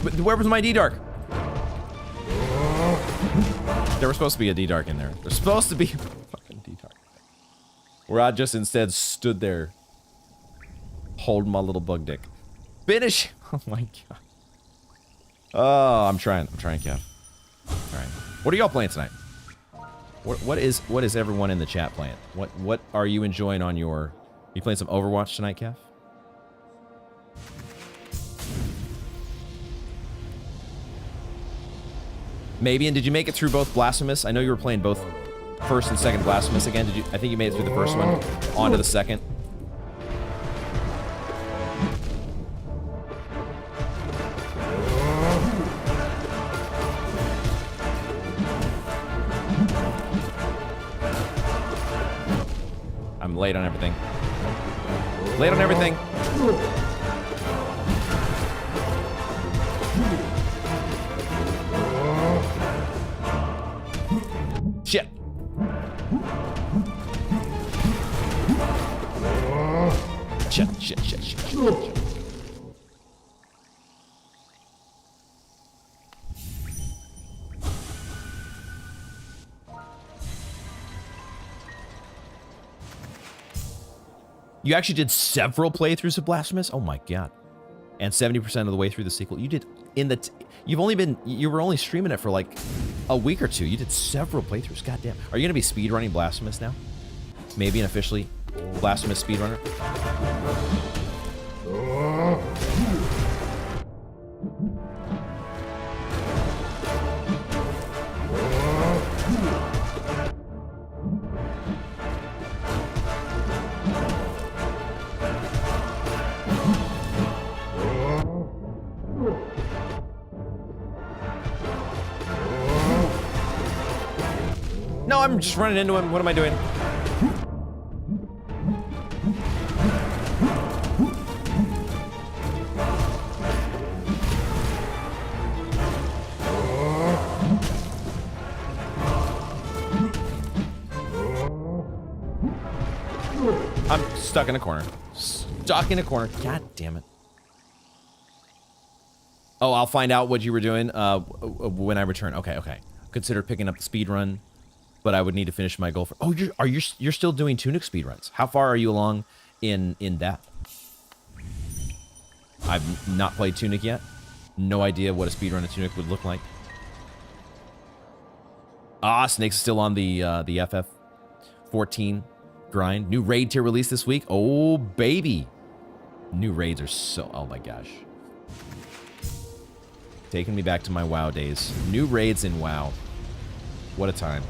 But where was my D-Dark? There was supposed to be a D-Dark in there. There's supposed to be a fucking D-Dark. Where I just instead stood there holding my little bug dick. Finish! Oh my god. Oh, I'm trying, Kev. Alright. What are y'all playing tonight? What is everyone in the chat playing? What are you enjoying on your... You playing some Overwatch tonight, Kev? Maybe, and did you make it through both Blasphemous? I know you were playing both first and second Blasphemous again. Did you? I think you made it through the first one, on to the second. I'm late on everything. Late on everything. Shit. Shit. You actually did several playthroughs of Blasphemous? Oh my god. And 70% of the way through the sequel. You did in the... you were only streaming it for like a week or two. You did several playthroughs. Goddamn. Are you going to be speedrunning Blasphemous now? Maybe an officially Blasphemous speedrunner? No, I'm just running into him. What am I doing? I'm stuck in a corner. Stuck in a corner. God damn it. Oh, I'll find out what you were doing when I return. Okay. Consider picking up the speed run. But I would need to finish my goal for... Oh, you're still doing Tunic speedruns. How far are you along in that? I've not played Tunic yet. No idea what a speedrun of Tunic would look like. Ah, Snake's still on the FF14 grind. New raid tier release this week. Oh, baby. New raids are so... Oh my gosh. Taking me back to my WoW days. New raids in WoW. What a time.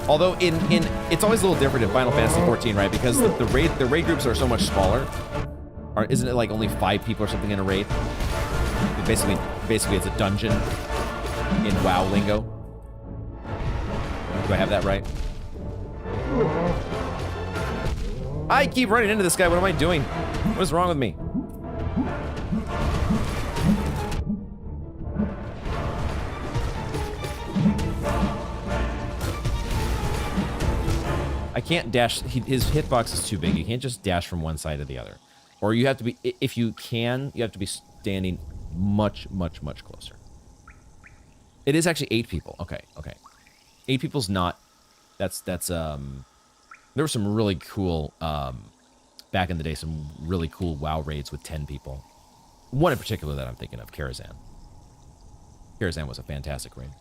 Although it's always a little different in Final Fantasy 14, right? Because the raid groups are so much smaller. Isn't it like only 5 people or something in a raid? Basically it's a dungeon in WoW lingo. Do I have that right? I keep running into this guy. What am I doing? What is wrong with me? I can't dash. His hitbox is too big. You can't just dash from one side to the other. Or you have to be, if you can, you have to be standing much closer. It is actually 8 people. Okay. 8 people's not, there were some really cool, back in the day, some really cool WoW raids with 10 people. One in particular that I'm thinking of, Karazhan. Karazhan was a fantastic raid.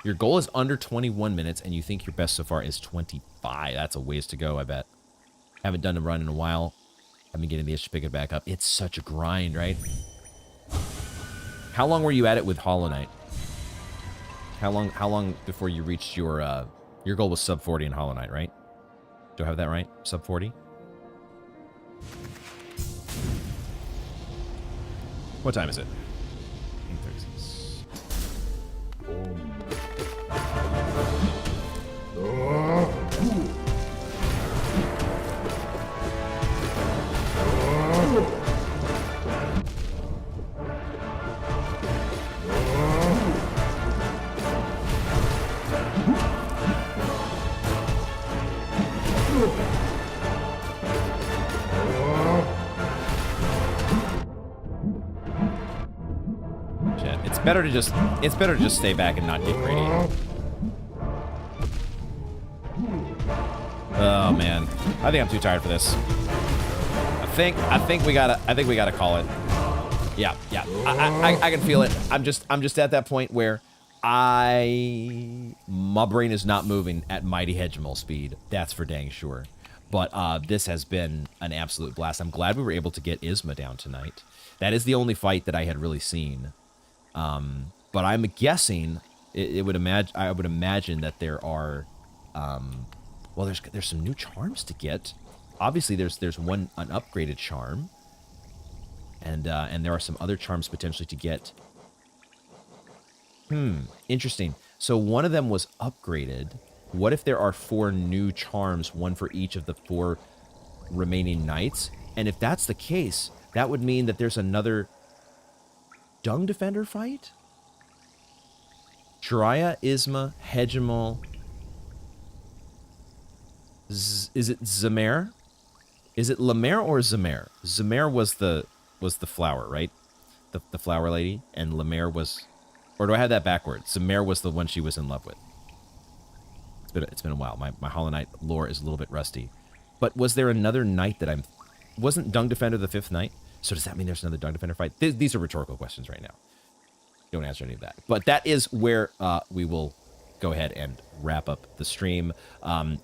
Your goal is under 21 minutes, and you think your best so far is 25. That's a ways to go, I bet. Haven't done a run in a while. I've been getting the itch to pick it back up. It's such a grind, right? How long were you at it with Hollow Knight? How long before you reached your goal was sub 40 in Hollow Knight, right? Do I have that right? Sub 40? What time is it? 8:36. It's better to just stay back and not get greedy. Oh man, I think I'm too tired for this. I think we gotta call it. Yeah. I can feel it. I'm just at that point where my brain is not moving at mighty Hegimal speed. That's for dang sure. But this has been an absolute blast. I'm glad we were able to get Isma down tonight. That is the only fight that I had really seen. But I'm guessing I would imagine that there are well, there's some new charms to get. Obviously, there's an upgraded charm, and there are some other charms potentially to get. Interesting. So one of them was upgraded. What if there are 4 new charms, one for each of the 4 remaining knights? And if that's the case, that would mean that there's another Dung Defender fight? Jiraiya, Isma, Hegimal. Is it Zamer? Is it Lemaire or Zamer? Zamer was the flower, right? The flower lady, and Lemaire was, or do I have that backwards? Zamer was the one she was in love with. It's been a while. My Hollow Knight lore is a little bit rusty. But was there another knight that wasn't Dung Defender the 5th knight? So does that mean there's another Dung Defender fight? These are rhetorical questions right now. Don't answer any of that. But that is where we will go ahead and wrap up the stream.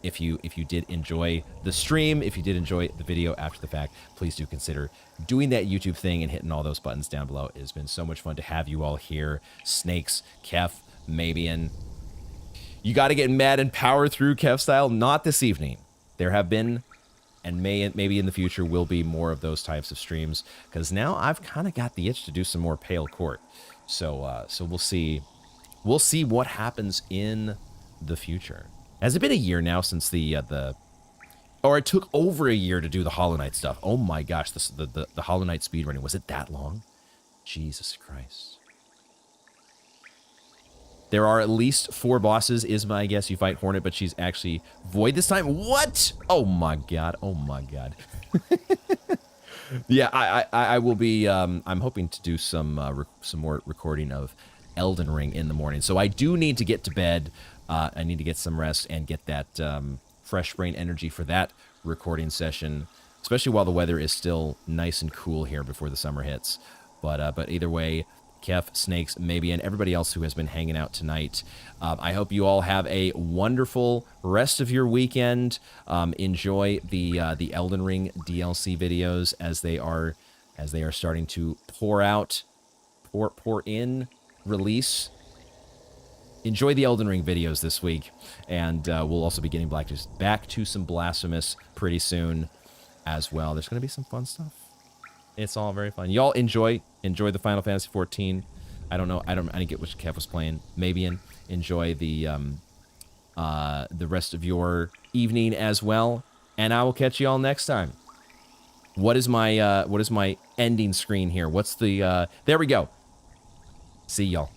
If you did enjoy the stream, if you did enjoy the video after the fact, please do consider doing that YouTube thing and hitting all those buttons down below. It has been so much fun to have you all here. Snakes, Kef, Mabian. You got to get mad and power through Kef style. Not this evening. There have been, and maybe in the future will be, more of those types of streams, because now I've kind of got the itch to do some more Pale Court. So we'll see. We'll see what happens in the future. Has it been a year now since or it took over a year to do the Hollow Knight stuff? Oh my gosh, the Hollow Knight speedrunning, was it that long? Jesus Christ. There are at least 4 bosses. Isma, I guess you fight Hornet, but she's actually Void this time. What? Oh my god. Oh my god. Yeah, I will be. I'm hoping to do some more recording of Elden Ring in the morning. So I do need to get to bed. I need to get some rest and get that fresh brain energy for that recording session, especially while the weather is still nice and cool here before the summer hits. But either way, Kef, Snakes, maybe, and everybody else who has been hanging out tonight, I hope you all have a wonderful rest of your weekend. Enjoy the Elden Ring DLC videos as they are starting to pour in, release. Enjoy the Elden Ring videos this week, and we'll also be getting back to some Blasphemous pretty soon as well. There's going to be some fun stuff. It's all very fun. Y'all enjoy the Final Fantasy 14. I don't know. I didn't get which Kev was playing. Maybe enjoy the rest of your evening as well. And I will catch you all next time. What is my ending screen here? What's the there we go. See y'all.